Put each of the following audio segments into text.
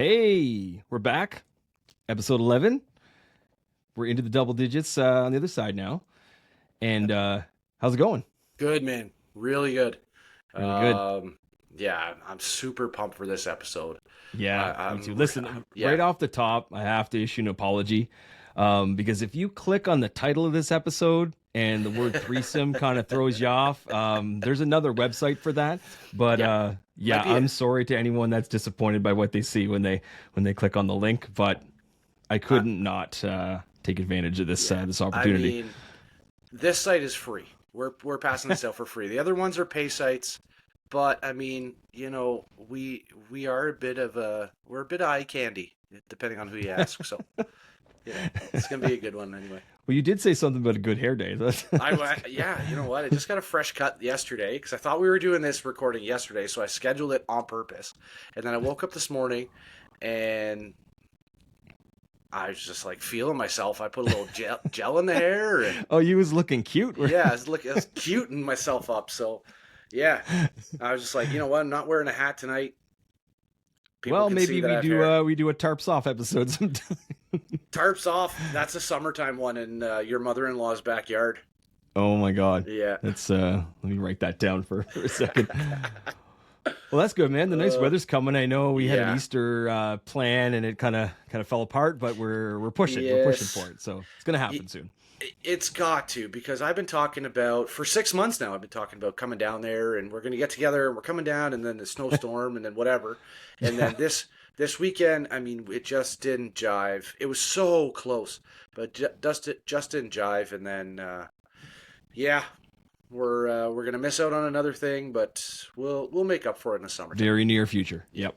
Hey, we're back. Episode 11. We're into the double digits on the other side now. And how's it going? Good, man. Really good. Really good. Yeah, I'm super pumped for this episode. Yeah, me too. Listen, Yeah, right off the top, I have to issue an apology. Because if you click on the title of this episode and the word threesome kind of throws you off, there's another website for that. But yeah. yeah, Might be I'm it. sorry to anyone that's disappointed by what they see when they click on the link, but I Uh, couldn't not take advantage of this yeah. this I opportunity. mean, this site is free. We're passing this out for free. The other ones are pay sites, but I mean, we are we're a bit of eye candy, depending on who you ask. So, it's gonna be a good one anyway. Well, you did say something about a good hair day. Yeah, you know what? I just got a fresh cut yesterday because I thought we were doing this recording yesterday, so I scheduled it on purpose. And then I woke up this morning and I was just like feeling myself. I put a little gel in the hair, and Oh, you was looking cute. yeah, I was cuting myself up. So yeah, I was just like, you know what? I'm not wearing a hat tonight. People Well, can see maybe that I have hair. we do a tarps off episode sometime. Tarps off. That's a summertime one in your mother-in-law's backyard. Oh my God. Yeah. That's let me write that down for a second. Well, that's good, man. The nice Uh, weather's coming. I know we had an yeah. Easter plan and it kind of fell apart, but we're pushing. We're pushing Yes. for it. So it's gonna happen soon. It's got to, because I've been talking about for 6 months now. I've been talking about coming down there, and we're going to get together, and we're coming down, and then the snowstorm, and then whatever, and Yeah. then this weekend. I mean, it just didn't jive. It was so close, but just didn't jive, and then yeah, we're gonna miss out on another thing, but we'll make up for it in the summertime. Very near future. Yep.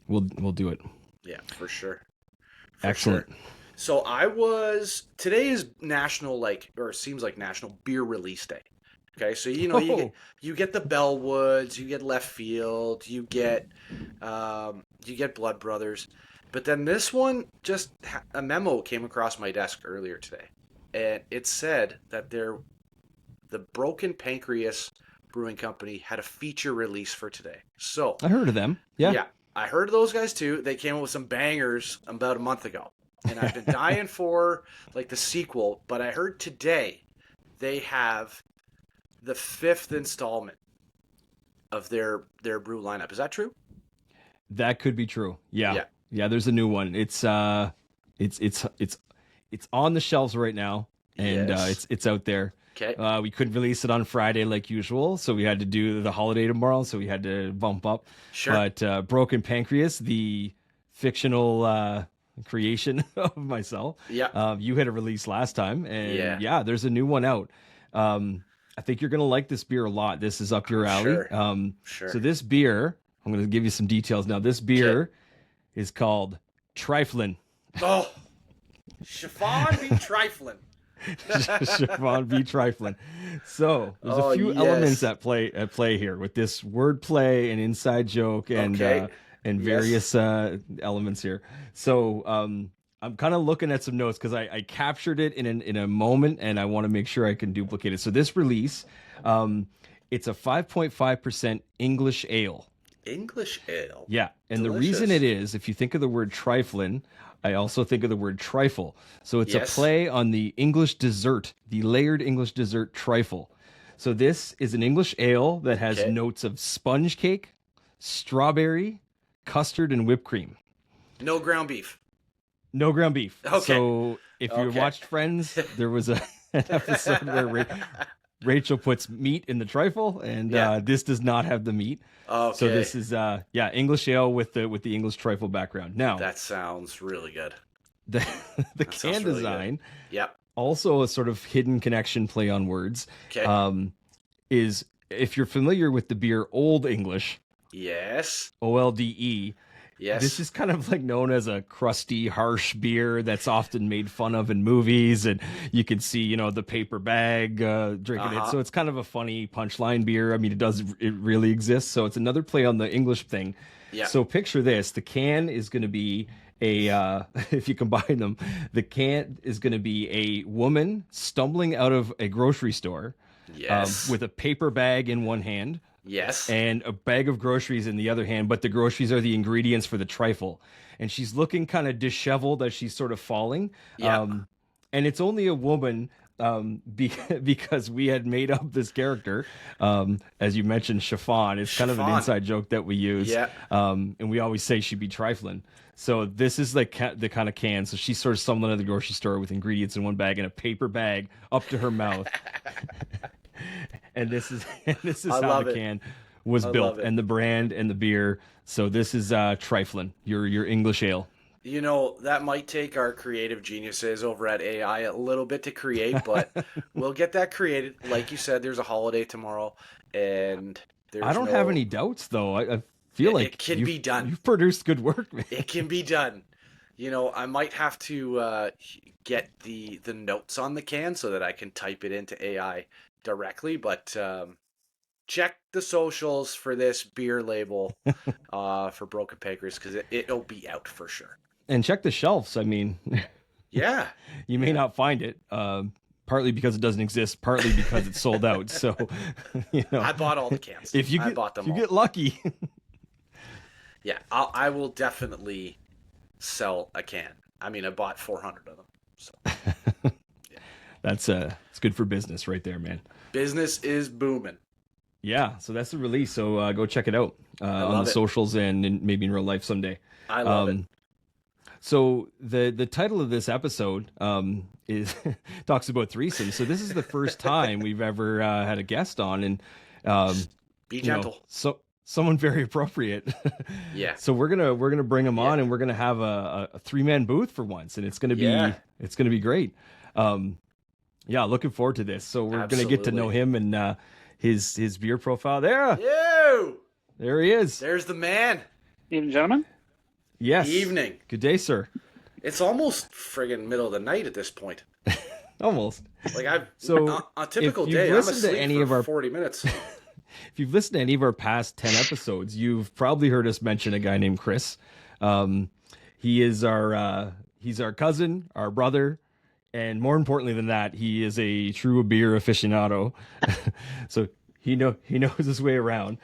We'll do it. Yeah, for sure, for Excellent. sure. So today is national, like, or it seems like National Beer Release Day. Okay, so Oh, you get the Bellwoods, you get Left Field, you get Blood Brothers, but then this one a memo came across my desk earlier today, and it said that the Broken Pancreas Brewing Company had a feature release for today. So I heard of them. Yeah. yeah, I heard of those guys too. They came up with some bangers about a month ago. And I've been dying for like the sequel, but I heard today they have the fifth installment of their brew lineup. Is that true? That could be true. Yeah. Yeah. Yeah, there's a new one. It's on the shelves right now and Yes. it's out there. Okay. We couldn't release it on Friday like usual, so we had to do the holiday tomorrow, so we had to bump up. Sure. But Broken Pancreas, the fictional creation of myself, Yeah. you had a release last time, and Yeah. yeah, there's a new one out. I think you're gonna like this beer a lot. This is up your alley. Sure. Sure. So this beer, I'm gonna give you some details now. This beer is called Triflin. Oh, chiffon be trifling. Chiffon v Triflin. So there's Oh, a few yes. elements at play here with this wordplay and inside joke and Okay. and Yes. various elements here. So I'm kind of looking at some notes because I captured it in a moment and I want to make sure I can duplicate it. So this release, it's a 5.5% English ale. English ale. Yeah, and the Delicious. reason it is, if you think of the word triflin, I also think of the word trifle. So it's Yes. a play on the English dessert, the layered English dessert trifle. So this is an English ale that has Okay. notes of sponge cake, strawberry, custard, and whipped cream. No ground beef. No ground beef. Okay. So if you Okay. watched Friends, there was an episode where Rachel puts meat in the trifle, and Yeah. this does not have the meat. Okay. So this is English ale with the English trifle background. Now That sounds really good. the the That sounds can really good. design, Yep. also a sort of hidden connection play on words, Okay. is if you're familiar with the beer Old English, Yes. OLDE, Yes. this is kind of like known as a crusty, harsh beer that's often made fun of in movies, and you can see, the paper bag drinking it. Uh-huh. So it's kind of a funny punchline beer. I mean, it really exists. So it's another play on the English thing. Yeah. So picture this: the can is going to be if you combine them, the can is going to be a woman stumbling out of a grocery store Yes. with a paper bag in one hand, Yes. and a bag of groceries in the other hand, but the groceries are the ingredients for the trifle. And she's looking kind of disheveled as she's sort of falling. Yeah. And it's only a woman because we had made up this character, as you mentioned, chiffon. It's kind of an inside joke that we use. Yeah. And we always say she'd be trifling. So this is like the kind of can. So she's sort of stumbling at the grocery store with ingredients in one bag and a paper bag up to her mouth. And this is how the can was built, and the brand and the beer. So this is trifling, your English ale. You know, that might take our creative geniuses over at AI a little bit to create, but we'll get that created. Like you said, there's a holiday tomorrow, and I don't have any doubts, though. I feel like it can be done. You've produced good work, man. It can be done. You know, I might have to get the notes on the can so that I can type it into AI directly, but check the socials for this beer label for Broken Pancreas, because it'll be out for sure. And check the shelves. I mean, yeah, you may not find it, partly because it doesn't exist, partly because it's sold out. So, you know, I bought all the cans. I bought them. You get lucky. Yeah, I will definitely sell a can. I mean, I bought 400 of them. So, yeah. It's good for business right there, man. Business is booming. Yeah, so that's the release. So go check it out on the socials and maybe in real life someday. I love it. So the title of this episode is talks about threesome. So this is the first time we've ever had a guest on, and be gentle. So someone very appropriate. Yeah. So we're gonna bring him on, and we're gonna have a 3-man booth for once, and it's gonna be great. Yeah, looking forward to this. So we're gonna get to know him and his beer profile. There he is. There's the man. Evening, gentlemen. Yes. Evening. Good day, sir. It's almost friggin' middle of the night at this point. Almost. Like on a typical day, I'm asleep for 40 minutes. If you've listened to any of our past 10 episodes, you've probably heard us mention a guy named Chris. He's our cousin, our brother, and more importantly than that, he is a true beer aficionado. So he knows his way around.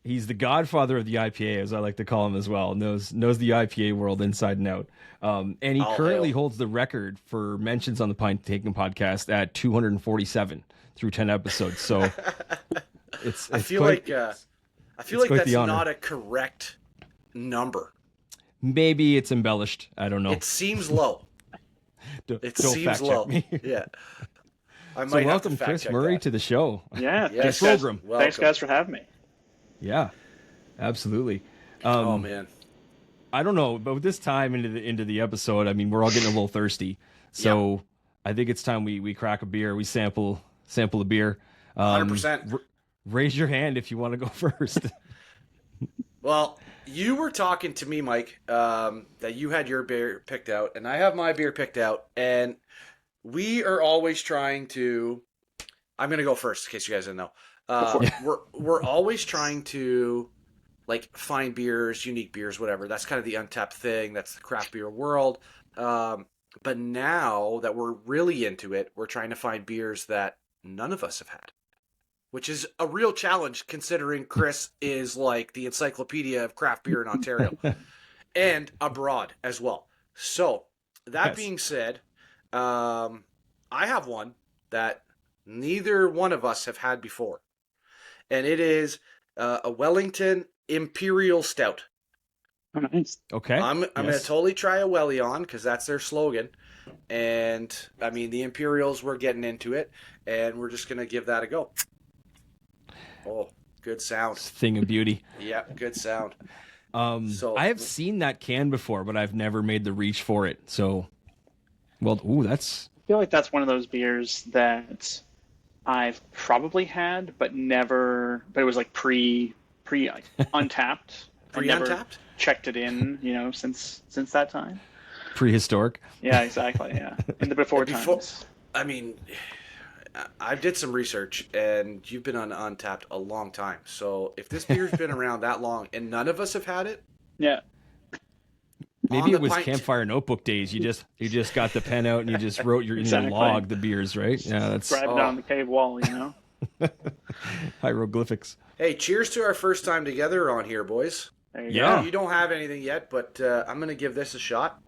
He's the godfather of the IPA, as I like to call him as well. Knows the IPA world inside and out. And he currently holds the record for mentions on the Pint Taking podcast at 247 through 10 episodes. So I feel like that's not a correct number. Maybe it's embellished. I don't know. It seems low. Don't seems low. Me. Yeah. So welcome, Chris Murray, to the show. Yeah. Yes, program. Thanks, guys, for having me. Yeah, absolutely. Oh man, I don't know, but with this time into the episode, I mean, we're all getting a little thirsty. So I think it's time we crack a beer. We sample a beer. 100%. Raise your hand if you want to go first. Well, you were talking to me, Mike, that you had your beer picked out, and I have my beer picked out, and we are always trying to. I'm gonna go first in case you guys didn't know. We're always trying to find beers, unique beers, whatever. That's kind of the Untappd thing. That's the craft beer world. But now that we're really into it, we're trying to find beers that none of us have had, which is a real challenge considering Chris is like the encyclopedia of craft beer in Ontario and abroad as well. So that being said, I have one that neither one of us have had before. And it is a Wellington Imperial Stout. Oh, nice. Okay. I'm going to totally try a Welly on because that's their slogan. And, I mean, the Imperials, we're getting into it. And we're just going to give that a go. Oh, good sound. Thing of beauty. Yeah, good sound. So I have seen that can before, but I've never made the reach for it. So, that's... I feel like that's one of those beers that I've probably had, but never. But it was like pre Untappd. Pre-Untappd? Checked it in, since that time. Prehistoric. Yeah, exactly. Yeah, in the before times. I mean, I did some research, and you've been on Untappd a long time. So if this beer's been around that long, and none of us have had it, yeah. Maybe it was campfire notebook days. You just got the pen out and you just wrote your log the beers, right? Yeah, that's grabbed it on the cave wall, Hieroglyphics. Hey, cheers to our first time together on here, boys. There you Yeah. go. You don't have anything yet, but I'm going to give this a shot.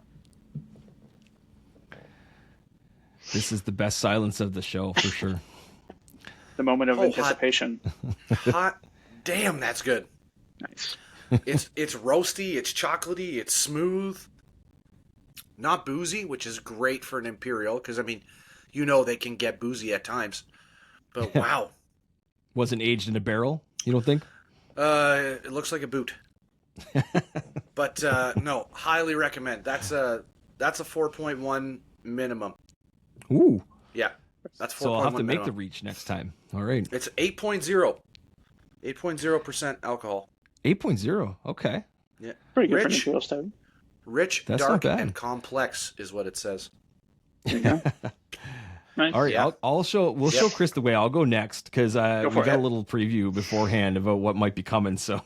This is the best silence of the show, for sure. The moment of Oh, anticipation. Hot damn, that's good. Nice. It's roasty, it's chocolatey, it's smooth. Not boozy, which is great for an imperial, because, I mean, they can get boozy at times. But wow. Wasn't aged in a barrel, you don't think? It looks like a boot. But no, highly recommend. That's a 4.1 minimum. Ooh. Yeah, that's 4.1 So I'll have to make minimum. the reach next time. All right. It's 8.0. 8.0% alcohol. 8.0. Okay. Yeah. Pretty good for an Rich, imperial stout. rich, That's dark, not bad. and complex is what it says. There you go. Nice. All right. Yeah. We'll show Chris the way. I'll go next because we for got it. a little preview beforehand about what might be coming. So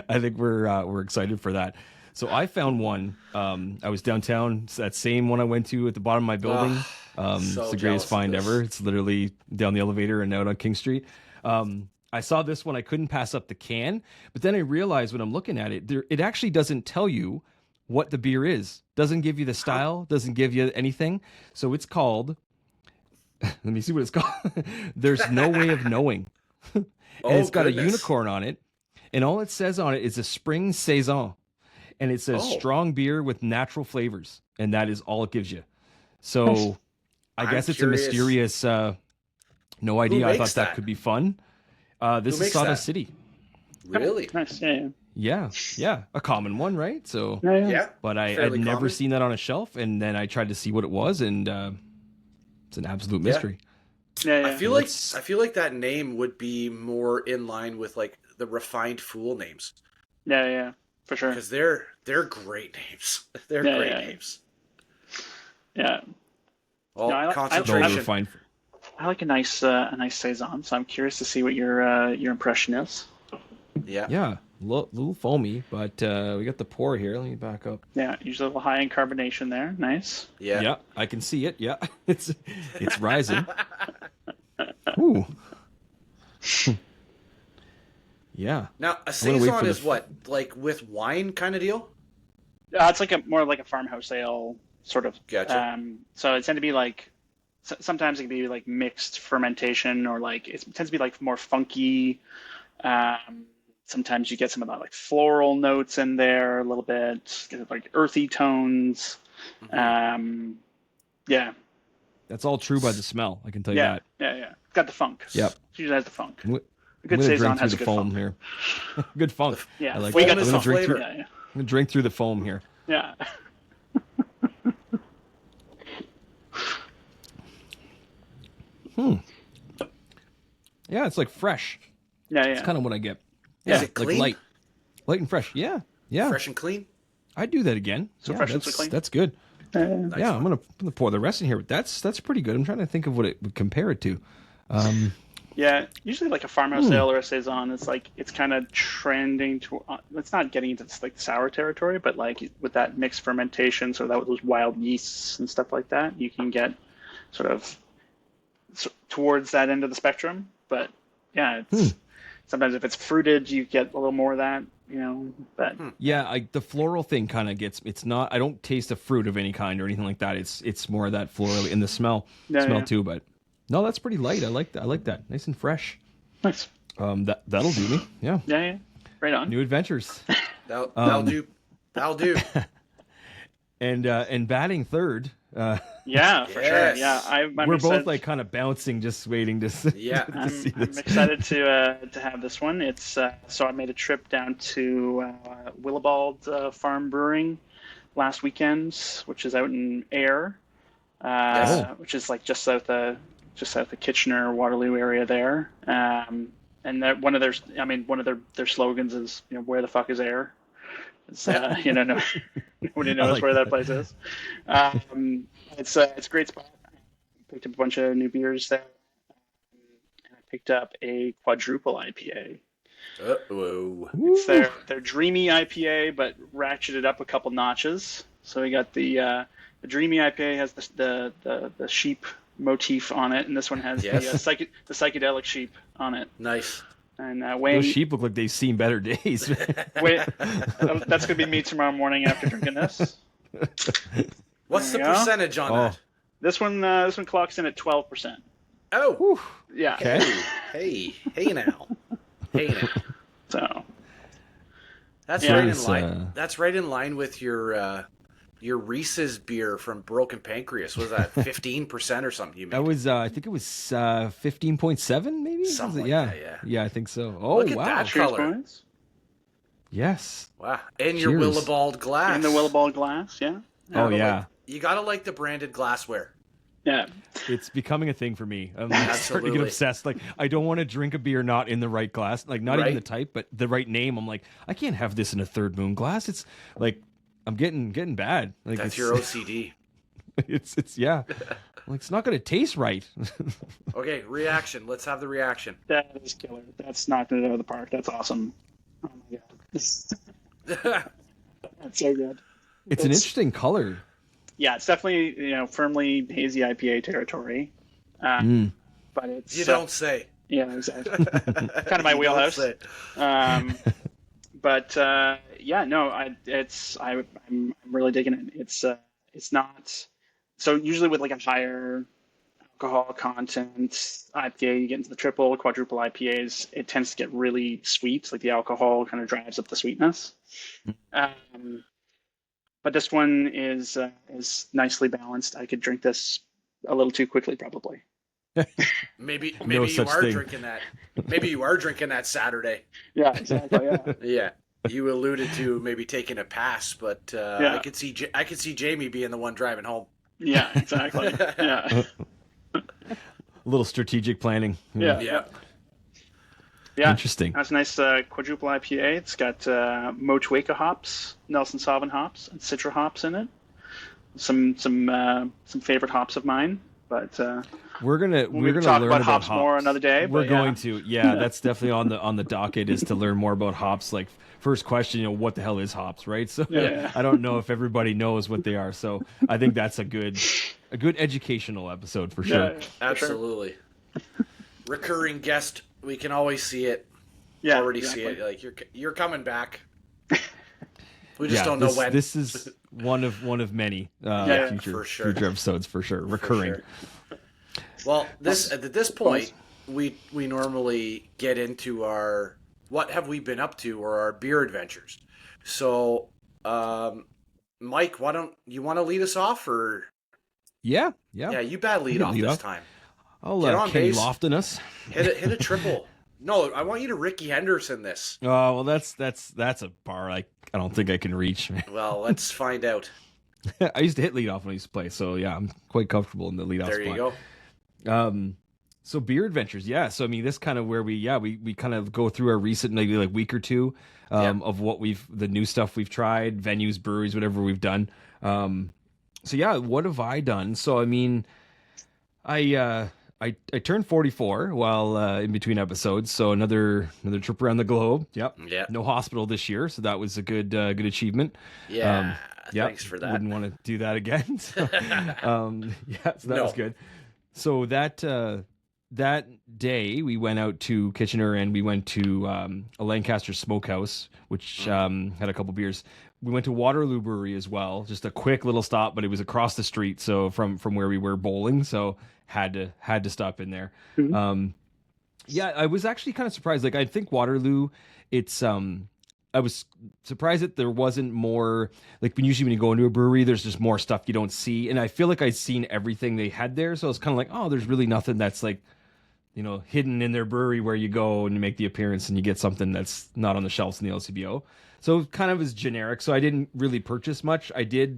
I think we're excited for that. So I found one. I was downtown. It's that same one I went to at the bottom of my building. So it's the jealous greatest of find this. ever. It's literally down the elevator and out on King Street. I saw this one. I couldn't pass up the can, but then I realized when I'm looking at it, it actually doesn't tell you what the beer is. Doesn't give you the style. Doesn't give you anything. So it's called. Let me see what it's called. There's no way of knowing. And it's got a unicorn on it. And all it says on it is a spring saison. And it says strong beer with natural flavors. And that is all it gives you. So I guess it's curious. a mysterious, no idea. I makes thought that that? could be fun. This Who is makes Sawdust that? City. Really? Nice. Yeah. Yeah. A common one, right? So, Yeah. Yeah. but I'd Fairly never common. seen that on a shelf. And then I tried to see what it was. And it's an absolute mystery. Yeah. I feel like that name would be more in line with like the refined fool names, Yeah. For sure. because they're great names. They're Yeah, great yeah. names. Yeah. All No, I like- No, concentration. refined. I like a nice saison, so I'm curious to see what your impression is. Yeah. Yeah, little foamy, but we got the pour here. Let me back up. Yeah, usually a little high in carbonation there. Nice. Yeah. I can see it. Yeah, it's rising. Ooh. Yeah. Now a gonna wait saison for the is what, like with wine kind of deal? It's like more like a farmhouse ale sort of. Gotcha. So it tends to be like sometimes it can be like mixed fermentation, or like it tends to be like more funky. Sometimes you get some of that like floral notes in there a little bit, get like earthy tones. Yeah, That's all true by the smell. I can tell you yeah, that. yeah. It's got the funk. Yep. It usually has the funk. I'm A good gonna saison drink has through a the good foam funk. here. Good funk. Yeah, I like we that. got the I'm gonna funk drink flavor. through. Yeah, yeah. I'm gonna drink through the foam here. Yeah. Yeah, it's like fresh. Yeah, It's yeah. kind of what I get. Is Yeah, it clean? like light and fresh. Yeah. Fresh and clean. I'd do that again. So yeah, fresh and that's, so clean? That's good. Nice Yeah, one. I'm gonna pour the rest in here. That's pretty good. I'm trying to think of what it would compare it to. Yeah, usually like a farmhouse ale or a saison, it's kind of trending to. It's not getting into like sour territory, but like with that mixed fermentation, so that those wild yeasts and stuff like that, you can get sort of towards that end of the spectrum. But yeah, it's sometimes if it's fruited, you get a little more of that, But Yeah, the floral thing kind of gets. It's not. I don't taste a fruit of any kind or anything like that. It's more of that floral in the smell Yeah. too. But no, that's pretty light. I like that. I like that. Nice and fresh. nice. That'll do me. Yeah. Yeah, right on. New adventures. That'll do. That'll do. And batting third. Yeah, for sure. Yes. Yeah, I'm We're excited. both like kind of bouncing, just waiting to Yeah. see I'm this. excited to have this one. It's so I made a trip down to Willibald Farm Brewing last weekend, which is out in Ayr, which is like just south of Kitchener, Waterloo area there. And that one of their slogans is where the fuck is Ayr? It's nobody knows like where that place is. It's a great spot. Picked up a bunch of new beers there. And I picked up a quadruple IPA. Whoa. It's their dreamy IPA, but ratcheted up a couple notches. So we got the dreamy IPA has the sheep motif on it, and this one has Yes. the psychedelic sheep on it. Nice. And Those sheep look like they've seen better days. That's gonna be me tomorrow morning after drinking this. What's the percentage on that? This one clocks in at 12%. Oh, Whew. Yeah. Hey now. So that's right in line. That's right in line with your Reese's beer from Broken Pancreas. Was that 15% or something? You made? That was I think it was 15.7 maybe. Something like that, yeah, I think so. Oh, look at wow. that color. Yes. Wow, and your Willibald glass. In the Willibald glass, yeah. Oh yeah. You gotta like the branded glassware. Yeah. It's becoming a thing for me. I'm starting to get obsessed. Like, I don't want to drink a beer not in the right glass, like not even the type, but the right name. I'm like, I can't have this in a Third Moon glass. It's like I'm getting bad. Like, that's your OCD. It's like it's not going to taste right. Okay, reaction. Let's have the reaction. That is killer. That's knocked it out of the park. That's awesome. Oh my god. That's so good. It's an interesting color. Yeah, it's definitely firmly hazy IPA territory. But it's you don't say. Yeah, exactly. Kind of my wheelhouse. I'm really digging it. It's not so usually with like a higher alcohol content IPA, you get into the triple, quadruple IPAs, it tends to get really sweet. Like the alcohol kind of drives up the sweetness. But this one is nicely balanced. I could drink this a little too quickly, probably. Maybe no you are thing. drinking that. Maybe you are drinking that Saturday. Yeah, exactly. Yeah. Yeah. You alluded to maybe taking a pass, but I could see Jamie being the one driving home. Yeah, exactly. Yeah. A little strategic planning. Yeah. Interesting. That's a nice quadruple IPA. It's got Motueka hops, Nelson Sauvin hops, and Citra hops in it. Some favorite hops of mine, but we're gonna talk learn about hops more another day. We're going to. That's definitely on the docket is to learn more about hops. Like first question, what the hell is hops, right? So I don't know if everybody knows what they are. So I think that's a good educational episode for sure. Yeah, absolutely. Recurring guest. We can always see it. Yeah, already see it. Like you're coming back. We just don't know when. This is one of many future episodes for sure. Recurring. For sure. Well, at this point, we normally get into our what have we been up to or our beer adventures. So, Mike, why don't you want to lead us off or? Yeah. You bad lead off this time. I'll let Kenny Lofton us. Hit a triple. No, I want you to Ricky Henderson this. Oh well, that's a bar I don't think I can reach. Well, let's find out. I used to hit lead off when I used to play, so yeah, I'm quite comfortable in the lead off spot. There you go. So beer adventures, yeah. So I mean, this kind of where we kind of go through our recent maybe like week or two of what the new stuff we've tried, venues, breweries, whatever we've done. So yeah, what have I done? So I mean, I turned 44 while in between episodes, so another trip around the globe. Yep. Yeah. No hospital this year, so that was a good achievement. Yeah. Thanks for that. Wouldn't want to do that again. So, so that was good. So that day we went out to Kitchener and we went to a Lancaster smokehouse, which had a couple beers. We went to Waterloo Brewery as well, just a quick little stop, but it was across the street, so from where we were bowling, so had to stop in there. Mm-hmm. I was actually kind of surprised. Like I think Waterloo, it's I was surprised that there wasn't more. Like usually when you go into a brewery, there's just more stuff you don't see, and I feel like I'd seen everything they had there, so I was kind of like, oh, there's really nothing that's like, hidden in their brewery where you go and you make the appearance and you get something that's not on the shelves in the LCBO. So kind of is generic. So I didn't really purchase much. I did.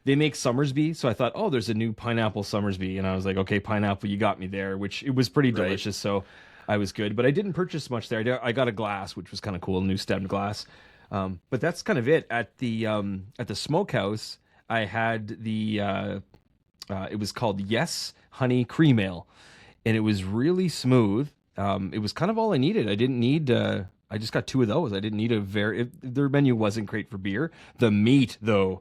They make Summersby, so I thought, oh, there's a new pineapple Summersby, and I was like, okay, pineapple, you got me there. Which it was pretty delicious, so I was good. But I didn't purchase much there. I got a glass, which was kind of cool, new stemmed glass. But that's kind of it. At the smokehouse, I had the it was called Yes Honey Cream Ale, and it was really smooth. It was kind of all I needed. I didn't need. I just got two of those. I didn't need their menu wasn't great for beer. The meat, though,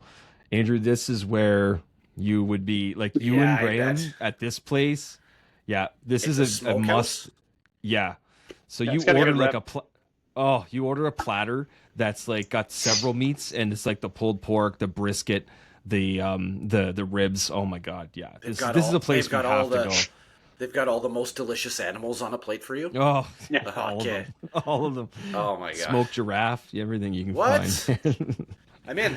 Andrew, this is where You would be like you Yeah, and I Graham bet. at this place. Yeah, this It's is a smokehouse? must. Yeah. So Yeah, you it's got a order good like rep. you order a platter that's like got several meats, and it's like the pulled pork, the brisket, the ribs. Oh my god, yeah. This is a place we have to go. They've got all the most delicious animals on a plate for you. Oh, Yeah. all of Okay. them. All of them. Oh my god. Smoked giraffe, everything you can What? find. I'm in.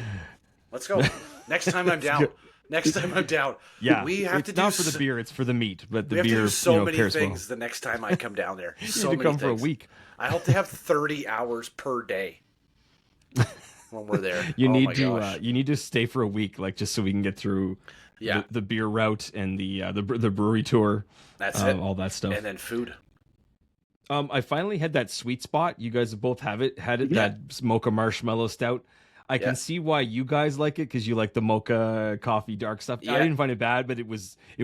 Let's go. Next time I'm down. Next time I'm down. Yeah. We have it's to do not for the beer, it's for the meat, but the we have beer to do so many pairs things well. the next time I come down there. You So need to many come for a things. week. I hope to have 30 hours per day when we're there. You Oh need my to gosh. you need to stay for a week, like just so we can get through Yeah. the beer route and the brewery tour. That's it. All that stuff. And then food. I finally had that sweet spot. You guys both had it. Yeah. That mocha marshmallow stout. I Yeah. can see why you guys like it because you like the mocha coffee dark stuff. Yeah. I didn't find it bad, but it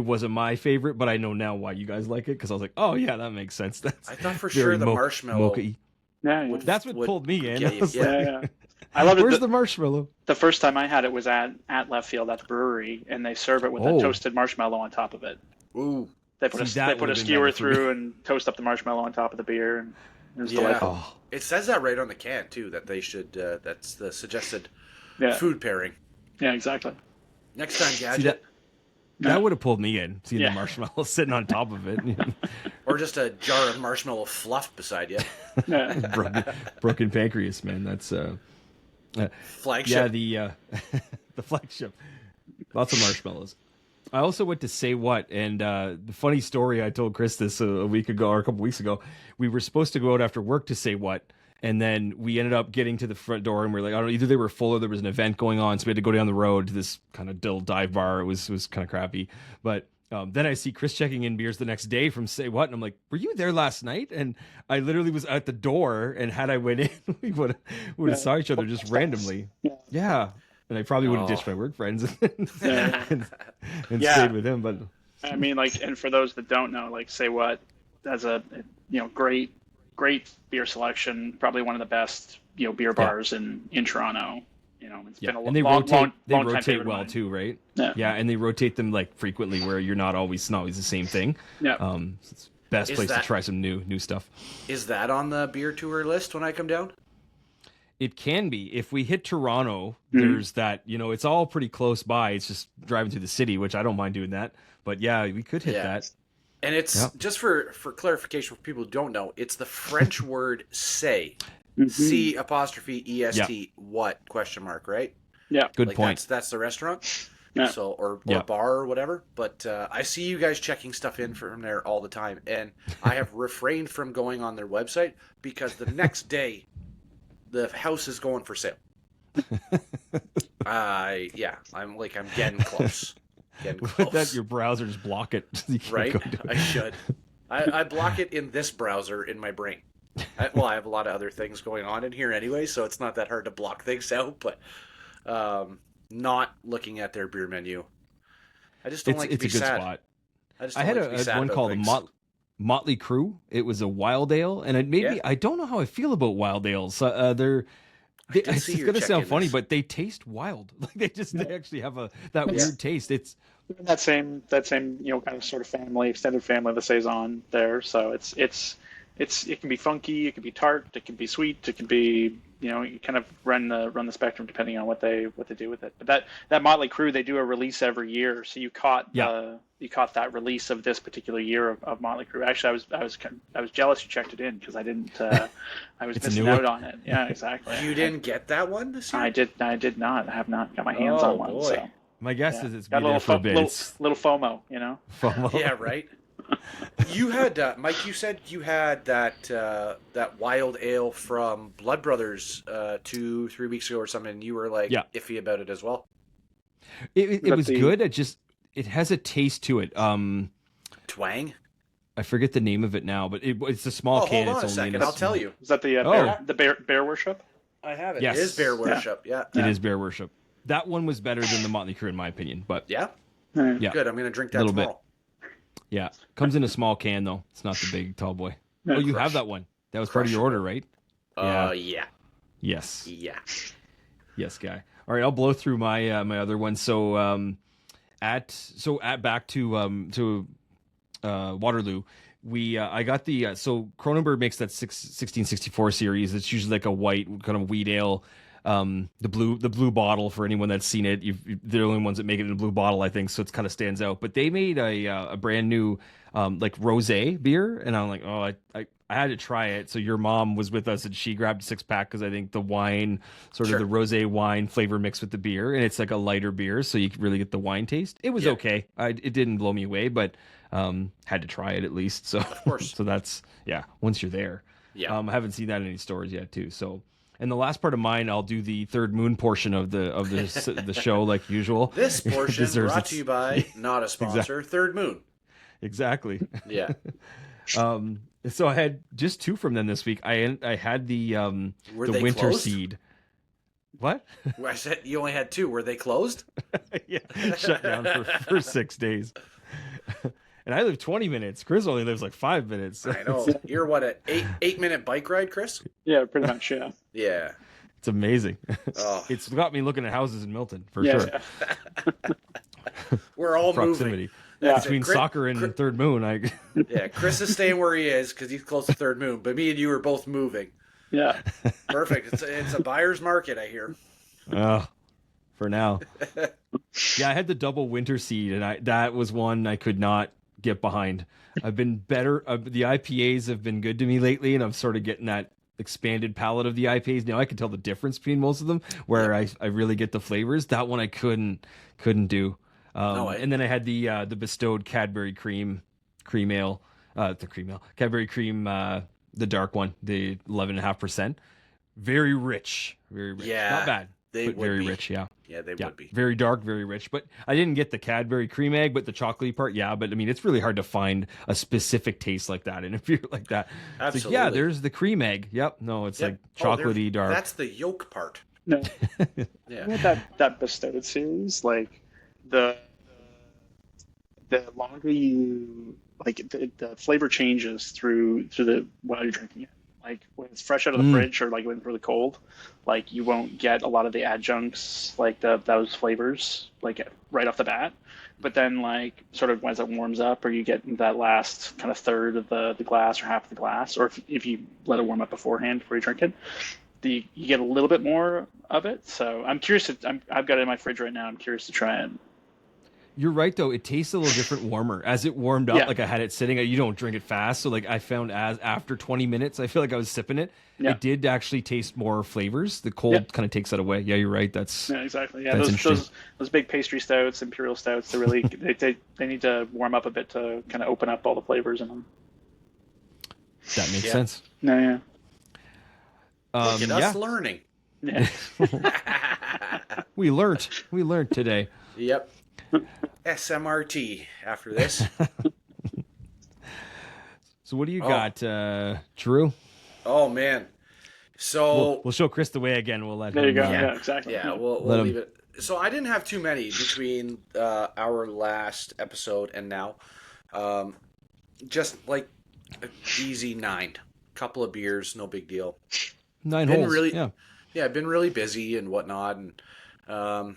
wasn't my favorite. But I know now why you guys like it because I was like, oh yeah, that makes sense. That's I thought for very sure the marshmallow mocha-y. Yeah, yeah. would- That's what would pulled me in. get I you. was Yeah. like, Yeah, yeah. I love it. where's the marshmallow? The first time I had it was at left field at the brewery, and they serve it with Oh. a toasted marshmallow on top of it. Ooh. They put See, a that they put a would've been skewer better for me. through and toast up the marshmallow on top of the beer, and it was Yeah. delightful. Oh, It says that right on the can too, that they should that's the suggested Yeah, food pairing. yeah, exactly. Next time, see Gadget. that would have pulled me in. Seeing Yeah. the marshmallow sitting on top of it. Or just a jar of marshmallow fluff beside you. Yeah. broken pancreas, man. That's Flagship. yeah, the flagship. Lots of marshmallows. I also went to Say What, and the funny story I told Chris this a week ago or a couple weeks ago. We were supposed to go out after work to Say What, and then we ended up getting to the front door, and we are like, I don't know, either they were full or there was an event going on, so we had to go down the road to this kind of dive bar. It was kind of crappy, but then I see Chris checking in beers the next day from Say What, and I'm like, were you there last night? And I literally was at the door, and had I went in, we would have saw each other just randomly. Yeah. Yeah. And I probably would have Oh. ditched my work friends Yeah. and Yeah. stayed with him. But I mean, like, and for those that don't know, like, Say What, as a great beer selection, probably one of the best beer bars in Toronto. It's yeah, been a and they long, rotate. long, They long time rotate favorite of well mine. too, right? Yeah. Yeah, and they rotate them like frequently, where you're not always the same thing. Yeah. It's best Is place to that- try some new stuff. Is that on the beer tour list when I come down? It can be if we hit Toronto. Mhm. There's that. It's all pretty close by. It's just driving through the city, which I don't mind doing that. But yeah, we could hit Yeah. that. And it's Yep. just for clarification for people who don't know, it's the French word say. Mhm. C apostrophe EST what question mark, right? Yeah. Good Like point. that's the restaurant. Yeah. So or Yeah. bar or whatever. But I see you guys checking stuff in from there all the time, and I have refrained from going on their website because the next day the house is going for sale. I'm getting close. Getting With close. that, your browser just block it. You can't Right? go to it. I should. I block it in this browser in my brain. I have a lot of other things going on in here anyway, so it's not that hard to block things out, but not looking at their beer menu. I just don't like to It's be a good sad. spot. I just I don't had like to be sad one about called things. Motley Crew. It was a wild ale, and it made me. Yeah. I don't know how I feel about wild ales. did It's see just your gonna sound check-in funny, this. but they taste wild. Like they actually have that Yeah. weird taste. It's That same kind of sort of family, extended family, the saison there. So it can be funky, it can be tart, it can be sweet, it can be you kind of run the spectrum depending on what they do with it. But that Motley Crue, they do a release every year, so you caught that release of this particular year of Motley Crue. Actually, I was jealous you checked it in because I didn't. I was It's a missing new out one. on it. Yeah, exactly. You didn't get that one this year? I did not. I have not got my hands Oh, on one. boy. So my guess yeah. is it's Got been a there for a bit. little, It's little FOMO, FOMO. Yeah, right. You had Mike. You said you had that wild ale from Blood Brothers 2-3 weeks ago or something. And you were like Yeah. iffy about it as well. It But was the- good. It has a taste to it. Twang. I forget the name of it now, but it's a small Oh, can. hold on a It's only second. in a I'll tell you. is that the Oh. bear worship? I have it. Yes. It is Bear Worship. Yeah. It is Bear Worship. That one was better than the Motley Crue in my opinion, but Yeah. yeah, Good. I'm gonna drink that Little bit. tomorrow. yeah. Comes in a small can though. It's not the big tall boy. Yeah, Oh, you crush. have that one. That was part of your order, right? Yeah. Yes. Yeah. Yes, guy. All right, I'll blow through my my other one. So back to Waterloo. I got the so Cronenberg makes that 1664 series. It's usually like a white kind of wheat ale. The blue bottle, for anyone that's seen it, they're the only ones that make it in a blue bottle, I think. So it kind of stands out. But they made a brand new like rosé beer, and I'm like, oh, I had to try it. So your mom was with us, and she grabbed a 6-pack because I think the wine, sort of the rosé wine flavor mixed with the beer, and it's like a lighter beer, so you really get the wine taste. It was okay. It didn't blow me away, but had to try it at least. So Of course. so that's once you're there. I haven't seen that in any stores yet too. So. And the last part of mine, I'll do the Third Moon portion of the show like usual. This portion brought to you by, not a sponsor, Third Moon. Exactly. Yeah. So I had just 2 from them this week. I had the winter closed? seed. What? I said you only had 2. Were they closed? Yeah, shut down for 6 days. And I live 20 minutes. Chris only lives like 5 minutes. I know. You're what, an 8-minute bike ride, Chris? Yeah, pretty much. Yeah. Yeah. It's amazing. Oh. It's got me looking at houses in Milton for sure. We're all proximity. Moving. Yeah. Between soccer and Third Moon, Yeah, Chris is staying where he is because he's close to Third Moon, but me and you are both moving. Yeah. Perfect. It's a buyer's market, I hear. For now. Yeah, I had the double winter seed, and that was one I could not get behind. I've been better. The IPAs have been good to me lately, and I'm sort of getting that expanded palette of the IPAs. Now I can tell the difference between most of them, where I really get the flavors. That one I couldn't do. And then I had the bestowed Cadbury cream ale, Cadbury cream, the dark one, the 11.5%. Very rich. Yeah, not bad. They but would very be. rich, yeah. Yeah, they would be. Very dark, very rich. But I didn't get the Cadbury cream egg, but the chocolatey part, yeah. But I mean, it's really hard to find a specific taste like that in a beer like that. Absolutely. It's like, yeah, there's the cream egg. Yep. No, it's like chocolatey dark. That's the yolk part. No. Yeah. With that bestowed series, like the longer you like the flavor changes through the while you're drinking it. Like when it's fresh out of the fridge or like when it's really cold, like you won't get a lot of the adjuncts like those flavors like right off the bat. But then like sort of as it warms up, or you get that last kind of third of the glass or half of the glass, or if you let it warm up beforehand before you drink it, you get a little bit more of it. So I'm curious. I've got it in my fridge right now. I'm curious to try it. You're right, though. It tastes a little different warmer. As it warmed up, like I had it sitting, you don't drink it fast. So like I found after 20 minutes, I feel like I was sipping it. Yeah. It did actually taste more flavors. The cold kind of takes that away. Yeah, you're right. Yeah, exactly. Yeah, those big pastry stouts, imperial stouts, they really they need to warm up a bit to kind of open up all the flavors in them. That makes sense. No, yeah. Look at us learning. Yeah. We learned today. Yep. SMRT after this. So what do you got, Drew? Oh man. So we'll show Chris the way again. We'll let him. There you go. Yeah, exactly. Yeah, we'll leave it. So I didn't have too many between our last episode and now. Just like easy 9. Couple of beers, no big deal. 9 holes. I've been really busy and whatnot, and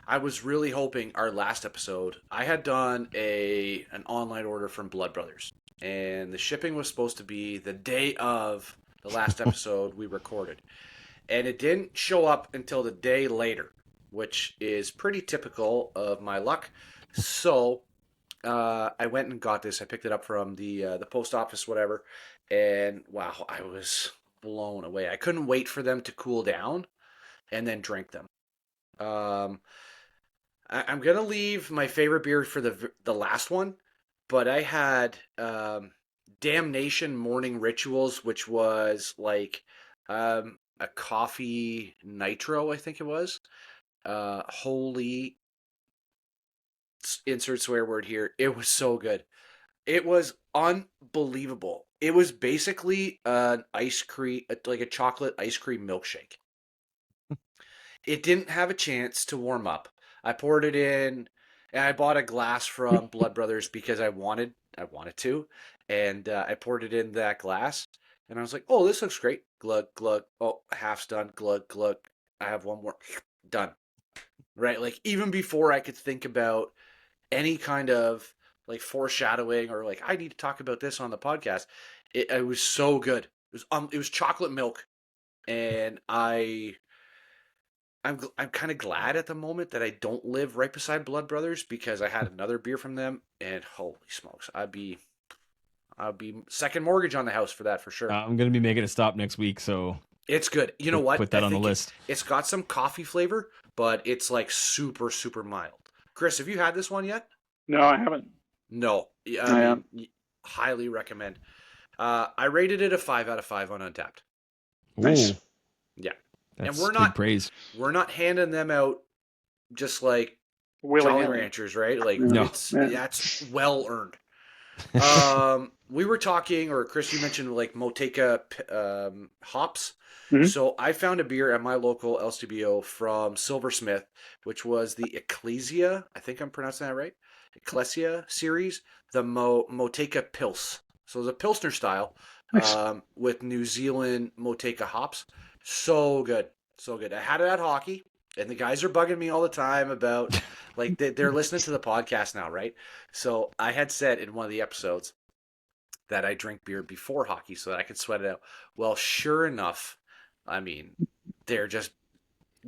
I was really hoping our last episode, I had done an online order from Blood Brothers, and the shipping was supposed to be the day of the last episode we recorded, and it didn't show up until the day later, which is pretty typical of my luck. So I went and got this. I picked it up from the post office, whatever, and wow, I was blown away. I couldn't wait for them to cool down and then drink them. I'm going to leave my favorite beer for the last one, but I had Damnation Morning Rituals, which was like a coffee nitro, I think it was. Holy, insert swear word here. It was so good. It was unbelievable. It was basically an ice cream, like a chocolate ice cream milkshake. It didn't have a chance to warm up. I poured it in, and I bought a glass from Blood Brothers because I wanted to, and I poured it in that glass, and I was like, "Oh, this looks great." Glug glug. Oh, half's done. Glug glug. I have one more. Done. right? Like even before I could think about any kind of like foreshadowing or like I need to talk about this on the podcast, it was so good. It was chocolate milk, and I'm kind of glad at the moment that I don't live right beside Blood Brothers because I had another beer from them, and holy smokes, I'd be second mortgage on the house for that for sure. I'm gonna be making a stop next week, so It's good. You know what? put that on the list. It's got some coffee flavor, but it's like super super mild. Chris, have you had this one yet? No, I haven't. No. I mean, highly recommend. I rated it a 5 out of 5 on Untappd. Nice. Ooh, Yeah. that's And big praise. we're not handing them out just like Jolly Willy-nilly. Ranchers, right? Like No. that's well earned. We were talking, or Chris, you mentioned like Moteca hops. Mhm. So I found a beer at my local LCBO from Silversmith, which was the Ecclesia. I think I'm pronouncing that right. Ecclesia series, the Moteca Pils. So it's a Pilsner style, Nice. with New Zealand Moteca hops. So good, so good. I had it at hockey, and the guys are bugging me all the time about like they're listening to the podcast now, right? So I had said in one of the episodes that I drink beer before hockey so that I could sweat it out. Well, sure enough, I mean, they're just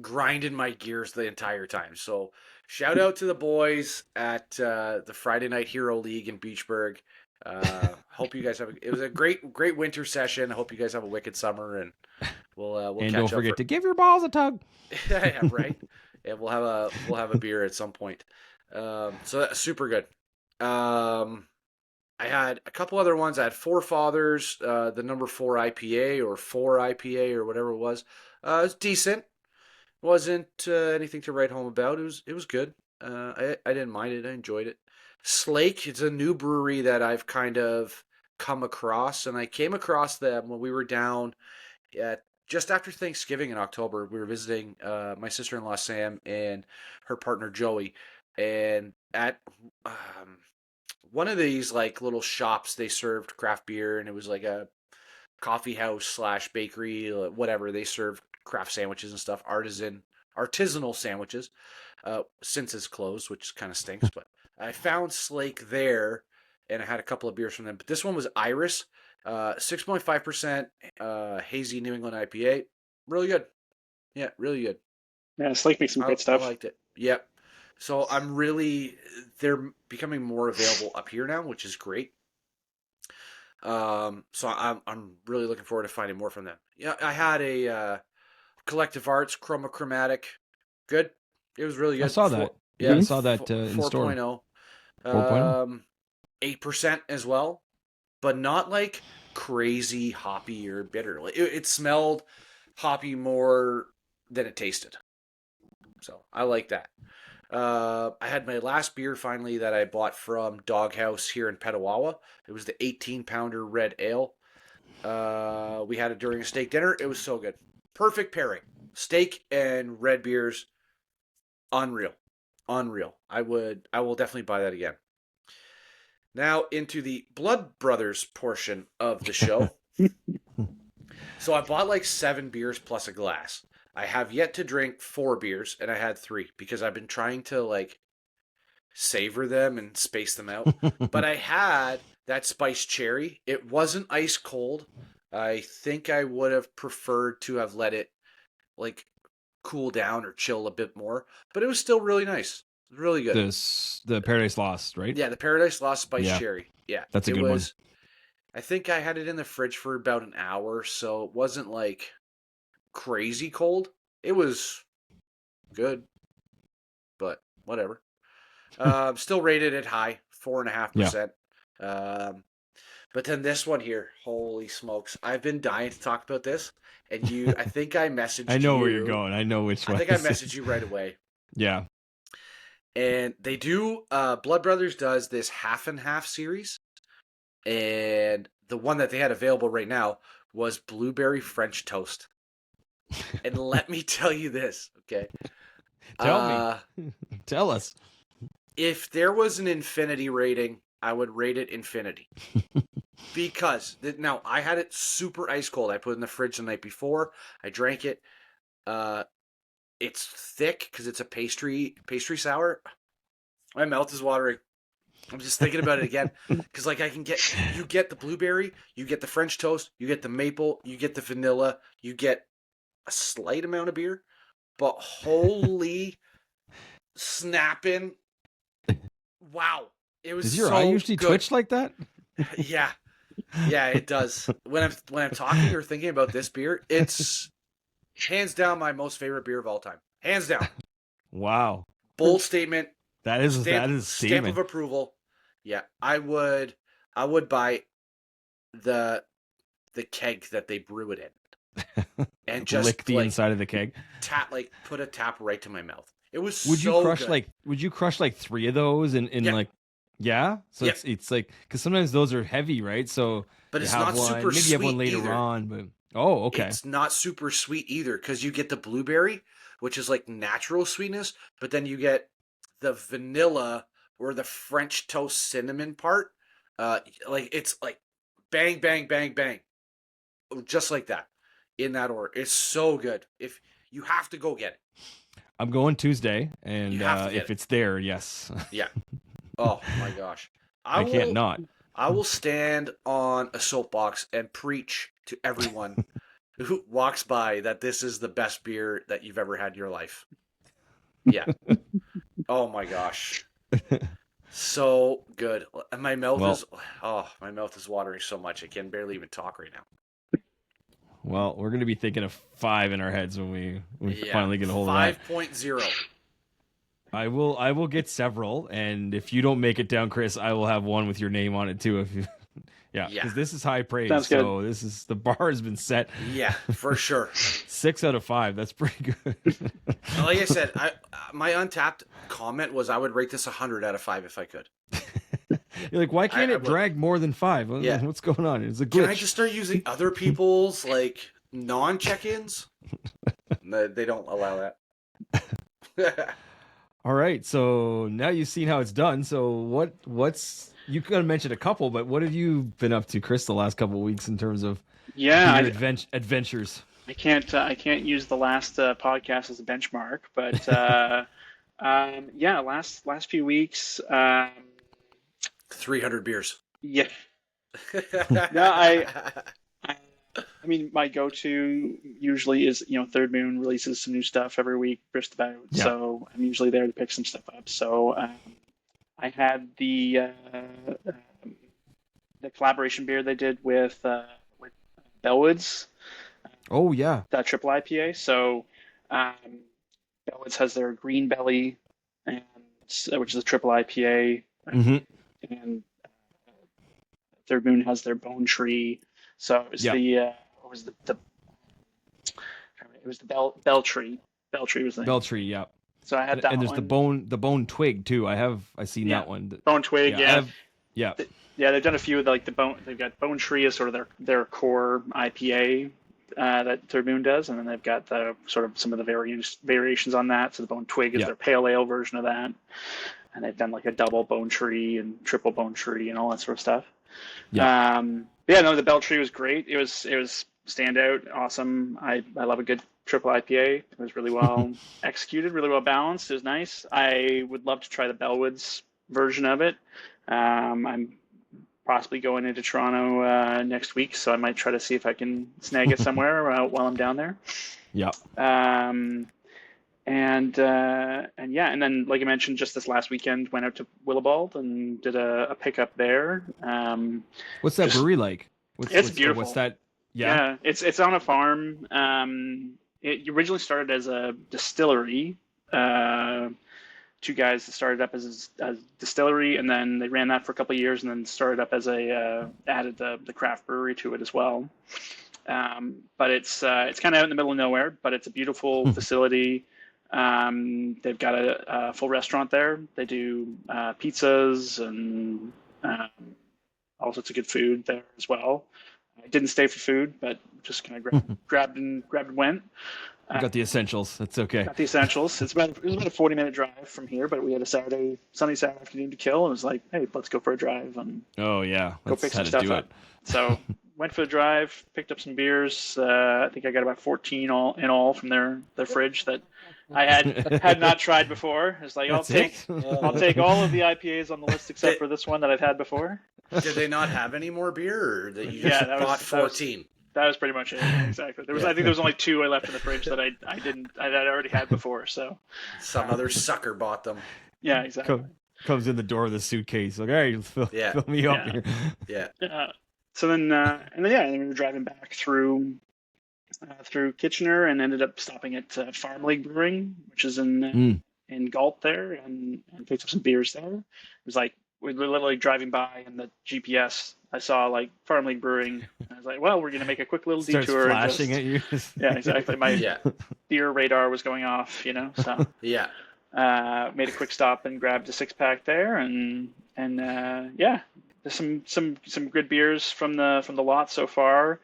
grinding my gears the entire time. So shout out to the boys at the Friday Night Hero League in Beachburg. Hope you guys it was a great winter session. I hope you guys have a wicked summer, and we'll And catch don't up forget to give your balls a tug. yeah, right. And we'll have a beer at some point. So that's super good. I had a couple other ones. I had Forefathers, the number 4 IPA or 4 IPA or whatever it was. It was decent. Wasn't anything to write home about. It was good. I didn't mind it. I enjoyed it. Slake, it's a new brewery that I've kind of come across, and I came across them when we were down at just after Thanksgiving in October. We were visiting my sister-in-law Sam and her partner Joey, and at one of these like little shops they served craft beer, and it was like a coffee house slash bakery, whatever. They served craft sandwiches and stuff, artisanal sandwiches. Since it's closed, which kind of stinks, but I found Slake there, and I had a couple of beers from them. But this one was Iris, 6.5% hazy New England IPA. Really good. Yeah, really good. Yeah, Slake makes some great stuff. I liked it. Yep. So they're becoming more available up here now, which is great. So I'm really looking forward to finding more from them. Yeah, I had a Collective Arts Chromatic. Good. It was really good. I saw that. Yeah, I saw that in store. 4.0. 4.0? 8% as well, but not like crazy hoppy or bitter. It smelled hoppy more than it tasted. So I like that. I had my last beer finally that I bought from Doghouse here in Petawawa. It was the 18-pounder red ale. We had it during a steak dinner. It was so good. Perfect pairing. Steak and red beers. Unreal. I will definitely buy that again. Now into the Blood Brothers portion of the show. So I bought like 7 beers plus a glass. I have yet to drink 4 beers, and I had 3 because I've been trying to like savor them and space them out. But I had that spiced cherry. It wasn't ice cold. I think I would have preferred to have let it like cool down or chill a bit more, but it was still really nice. It was really good. The Paradise Lost, right? Yeah, the Paradise Lost spiced cherry. Yeah, that's a good one. I think I had it in the fridge for about an hour, so it wasn't like crazy cold. It was good, but whatever. Still rated it high, 4.5%. But then this one here, holy smokes! I've been dying to talk about this, and I think I messaged you. I know where you're going. I know which one. I think I messaged you right away. Yeah. And they do. Blood Brothers does this half and half series, and the one that they had available right now was blueberry French toast. And let me tell you this, okay? Tell me. Tell us. If there was an infinity rating, I would rate it infinity. Because now I had it super ice cold. I put it in the fridge the night before. I drank it. it's thick because it's a pastry sour. My mouth is watering. I'm just thinking about it again because like you get the blueberry, you get the French toast, you get the maple, you get the vanilla, you get a slight amount of beer, but holy snapping! Wow, it was. Does your so eye usually good. twitch like that? Yeah, it does. When I'm talking or thinking about this beer, it's hands down my most favorite beer of all time. Hands down. Wow, Bold statement. that is a Stamp statement. of approval. Yeah, I would buy the keg that they brew it in, and just lick the inside of the keg. Put a tap right to my mouth. It was Would so you crush good. like? Would you crush like 3 of those in Yeah. like? Yeah. So Yeah. it's like because sometimes those are heavy, right? So But you it's have not one, super maybe you have one sweet later either. on, but okay. It's not super sweet either because you get the blueberry, which is like natural sweetness, but then you get the vanilla or the French toast cinnamon part. Like it's like bang, bang, bang, bang, just like that in that order. It's so good. If you have to go get it, I'm going Tuesday, and You have to get if it. it's there, yes. yeah. Oh my gosh, I can't not. I will stand on a soapbox and preach to everyone who walks by that this is the best beer that you've ever had in your life. Yeah. Oh my gosh. So good. And my mouth is watering so much I can barely even talk right now. Well, we're going to be thinking of 5 in our heads when we finally get a hold of that. 5.0. I will get several, and if you don't make it down, Chris, I will have one with your name on it too. If you, because this is high praise. Sounds so this is the bar has been set. Yeah, for sure. 6 out of 5. That's pretty good. Like I said, my Untappd comment was I would rate this 100 out of 5 if I could. You're like, why can't it drag more than 5? Yeah. What's going on? It's a glitch. Can I just start using other people's like non-check-ins? No, they don't allow that. All right, so now you've seen how it's done. So what's you could have mentioned a couple, but what have you been up to, Chris, the last couple of weeks in terms of your adventures? I can't use the last podcast as a benchmark, but last few weeks. 300 beers. Yeah. No, I mean, my go-to usually is, Third Moon releases some new stuff every week, just about. Yeah. So I'm usually there to pick some stuff up. So I had the collaboration beer they did with Bellwoods. Oh yeah, That triple IPA. So Bellwoods has their Green Belly, which is a triple IPA, and Third Moon has their Bone Tree. So it was it was the Bell Tree. Bell Tree was the name. Bell Tree, yeah. So I had that. And there's one. the bone twig too. I've seen that one. Bone Twig, yeah. They've done a few like the bone. They've got Bone Tree as sort of their core IPA that Third Moon does, and then they've got the sort of some of the variations on that. So the Bone Twig is their pale ale version of that, and they've done like a double Bone Tree and triple Bone Tree and all that sort of stuff. Yeah. The Bell Tree was great. It was standout, awesome. I love a good triple IPA. It was really well executed, really well balanced. It was nice. I would love to try the Bellwoods version of it. I'm possibly going into Toronto next week, so I might try to see if I can snag it somewhere while I'm down there. Yeah. And then like I mentioned, just this last weekend, went out to Willibald and did a pickup there. What's that brewery like? It's beautiful. What's that? Yeah, it's on a farm. It originally started as a distillery. 2 guys that started up as a distillery, and then they ran that for a couple of years, and then started up as added the craft brewery to it as well. But it's kind of out in the middle of nowhere, but it's a beautiful facility. They've got a full restaurant there. They do pizzas and all sorts of good food there as well. I didn't stay for food, but just kind of grabbed and went. Got the essentials. That's okay. Got the essentials. It was about a 40-minute drive from here, but we had a sunny Saturday afternoon to kill, and it was like, hey, let's go for a drive and go pick some stuff up. So went for the drive, picked up some beers. I think I got about 14 in all from their fridge that I had not tried before. It's like I'll take all of the IPAs on the list except for this one that I've had before. Did they not have any more beer, or that you just bought 14? That was pretty much it. Exactly. I think there was only 2 I left in the fridge that I'd already had before. So some other sucker bought them. Yeah, exactly. Comes in the door with a suitcase. Like, all right, fill me up here. Yeah. So then, and then we were driving back through Kitchener and ended up stopping at Farm League Brewing, which is in Galt there, and picked up some beers there. It was like we were literally driving by, and the GPS I saw like Farm League Brewing. I was like, well, we're gonna make a quick little detour. Flashing at you. Yeah, exactly. My beer radar was going off, So yeah. Made a quick stop and grabbed a 6-pack there, and there's some good beers from the lot so far.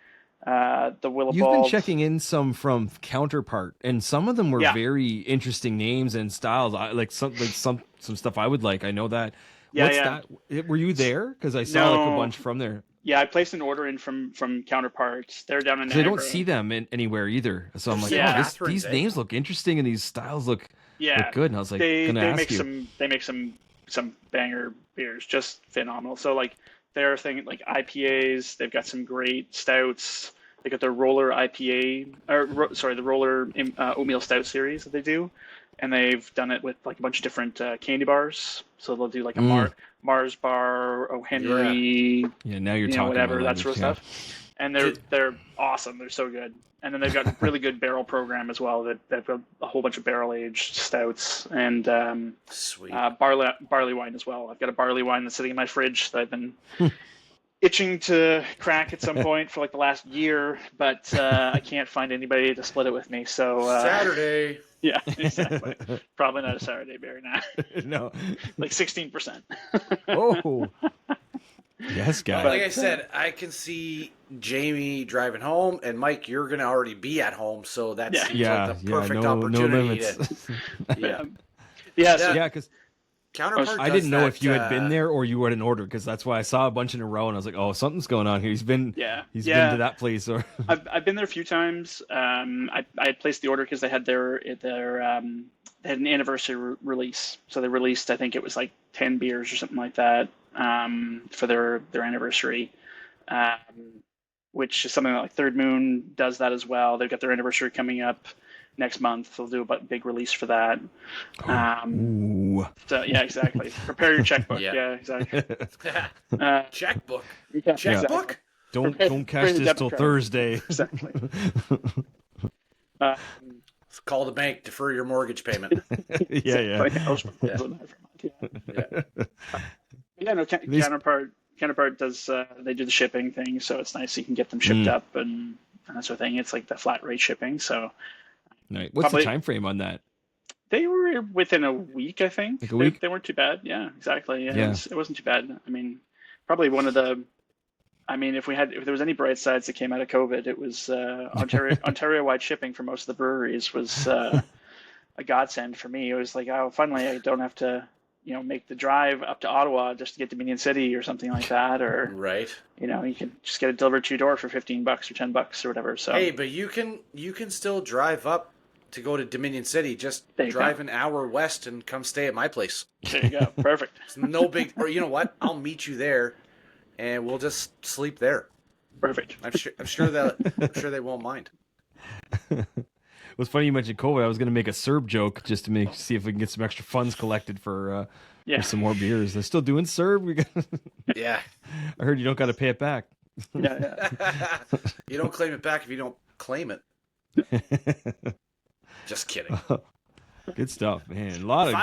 The Willibald. You've been checking in some from Counterpart, and some of them were very interesting names and styles. I like some stuff I would like. I know that. What's that? Were you there? Because I saw like a bunch from there. Yeah, I placed an order in from Counterparts. They're down in Niagara. I don't see them anywhere either. So I'm like, these names look interesting and these styles look good. And I was like, they make some banger beers, just phenomenal. So like their thing, like IPAs, they've got some great stouts. They got their roller IPA, the roller oatmeal stout series that they do. And they've done it with like a bunch of different candy bars. So they'll do like a Mars bar, O. Henry. Yeah, now you're talking whatever, about that sort of stuff. And they're awesome. They're so good. And then they've got a really good barrel program as well. They've got a whole bunch of barrel aged stouts and sweet barley wine as well. I've got a barley wine that's sitting in my fridge that I've been itching to crack at some point for like the last year, but I can't find anybody to split it with me. So Saturday. Yeah, exactly. Probably not a Saturday beer now. No, like 16%. Oh, yes, guys. Like I said, I can see Jamie driving home, and Mike, you're gonna already be at home, so that seems like the perfect opportunity. Because Counterpart. I didn't know if you had been there or you were at an order, because that's why I saw a bunch in a row and I was like, oh, something's going on here. He's been been to that place. Or I've been there a few times. I had placed the order because they had they had an anniversary release, so they released, I think it was like 10 beers or something like that for their anniversary, which is something like Third Moon does that as well. They've got their anniversary coming up next month. They'll do a big release for that. So yeah, exactly. Prepare your checkbook. Yeah, exactly. Checkbook. Yeah, checkbook. Exactly. Don't cash this till Thursday. Exactly. Call the bank. Defer your mortgage payment. Yeah. Counterpart does. They do the shipping thing, so it's nice. You can get them shipped up and that sort of thing. It's like the flat rate shipping. So. Right. What's the time frame on that? They were within a week, I think. Like a week? They weren't too bad. Yeah, exactly. Yeah. It wasn't too bad. I mean, probably one of the. I mean, if there was any bright sides that came out of COVID, it was Ontario-wide shipping for most of the breweries was a godsend for me. It was like, oh, finally, I don't have to, make the drive up to Ottawa just to get to Dominion City or something like that, or right. You can just get it delivered to your door for $15 or $10 or whatever. So hey, but you can still drive up to go to Dominion City. Just drive an hour west and come stay at my place. There you go. Perfect. It's no big. Or you know what? I'll meet you there, and we'll just sleep there. Perfect. I'm sure they won't mind. It was funny you mentioned COVID. I was going to make a Serb joke just to see if we can get some extra funds collected for some more beers. They're still doing Serb. Yeah. I heard you don't got to pay it back. Yeah. You don't claim it back if you don't claim it. Just kidding. Good stuff, man. A lot of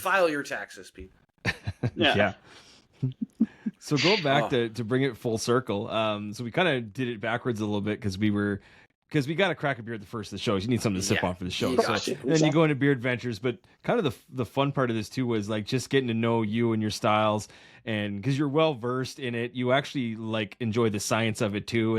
file your taxes, Pete. Yeah. So go back to bring it full circle. So we kind of did it backwards a little bit because we got to crack a beer at the first of the shows. You need something to sip on for the show. And then you go into beer adventures, but kind of the fun part of this too was like just getting to know you and your styles, and because you're well versed in it, you actually like enjoy the science of it too,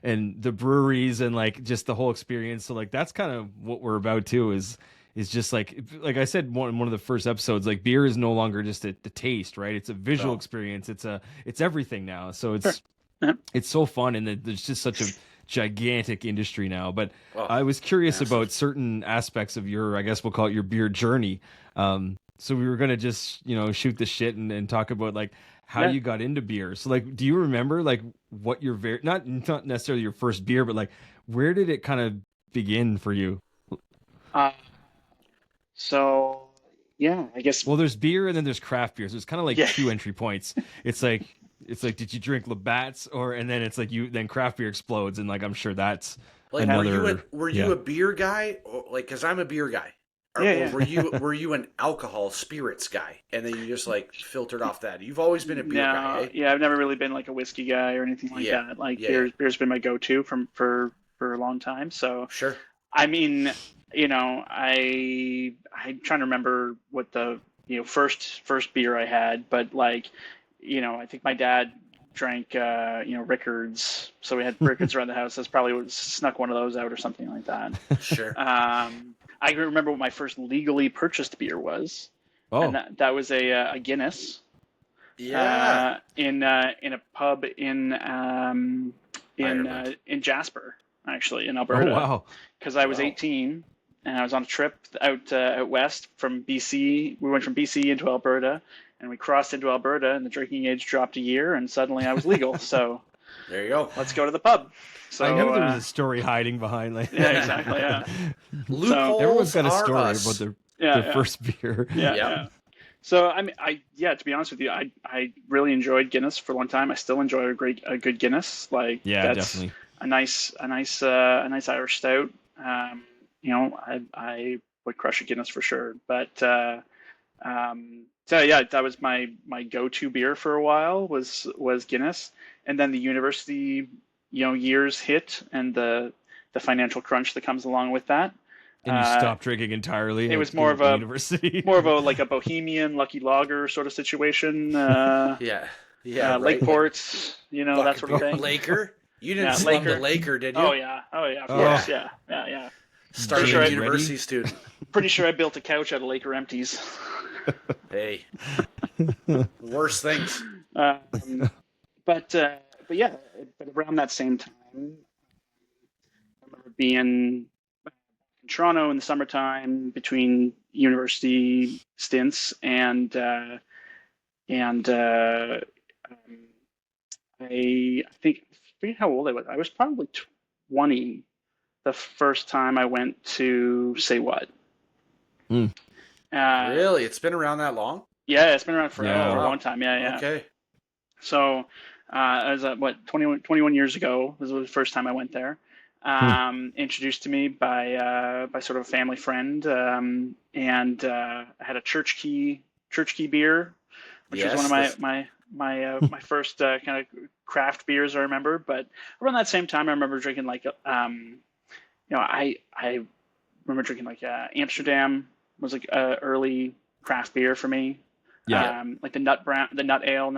and the breweries and like just the whole experience. So like that's kind of what we're about too. Is just like I said in one of the first episodes, like beer is no longer just the taste, right? It's a visual experience. It's everything now. So it's so fun, and there's just such gigantic industry now. But Oh, I was curious massive. about certain aspects of your, I guess we'll call it your beer journey. So we were gonna just shoot the shit and talk about like how you got into beer. So like, do you remember like what your very not necessarily your first beer, but like where did it kind of begin for you? Uh, so yeah, I guess Well, there's beer and then there's craft beers. There's kind of like yeah. two entry points. It's like did you drink Labatt's and then it's like then craft beer explodes and like I'm sure that's Like, another. were you a beer guy? Or, like, because I'm a beer guy. Or, Yeah, or were you an alcohol spirits guy, and then you just like filtered off that? You've always been a beer guy, eh? Yeah, I've never really been like a whiskey guy or anything like that. Like beer's been my go-to for a long time. So Sure. I mean, I'm trying to remember what the first beer I had, but like, I think my dad drank Rickards, so we had Rickards around the house. That's probably what snuck one of those out or something like that. Sure. I can remember what my first legally purchased beer was, and that was a Guinness. Yeah. In a pub in Ireland. in Jasper, actually, in Alberta. Oh wow! Because I was 18 and I was on a trip out west from BC. We went from BC into Alberta, and we crossed into Alberta, and the drinking age dropped a year, and suddenly I was legal. So There you go. let's go to the pub. So I knew there was a story hiding behind like. yeah, exactly. Yeah. Loopholes Everyone's got a are story us. about their first beer. Yeah. So I mean, to be honest with you, I really enjoyed Guinness for a long time. I still enjoy a good Guinness. Like that's Definitely a nice Irish stout. I would crush a Guinness for sure. But so yeah, that was my go-to beer for a while was Guinness, and then the university years hit and the financial crunch that comes along with that. And you stopped drinking entirely. It was more of a university, more of a like a bohemian lucky lager sort of situation. Yeah, right. Lakeport, that sort of thing. Laker? You didn't slum the Laker, did you? Oh yeah, of course, yeah. Starting a university student. Pretty sure I built a couch out of Laker empties. Hey, worse things. But around that same time, I remember being in Toronto in the summertime between university stints, and I forget how old I was. I was probably 20 the first time I went to Say What. Really? It's been around that long? Yeah, it's been around for a long time. Yeah. Okay. So, I was 21 years ago. This was the first time I went there. Introduced to me by sort of a family friend, and I had a church key beer, which was one of my first kind of craft beers I remember. But around that same time, I remember drinking like I remember drinking like Amsterdam was like early craft beer for me. Yeah. Like the nut brown ale.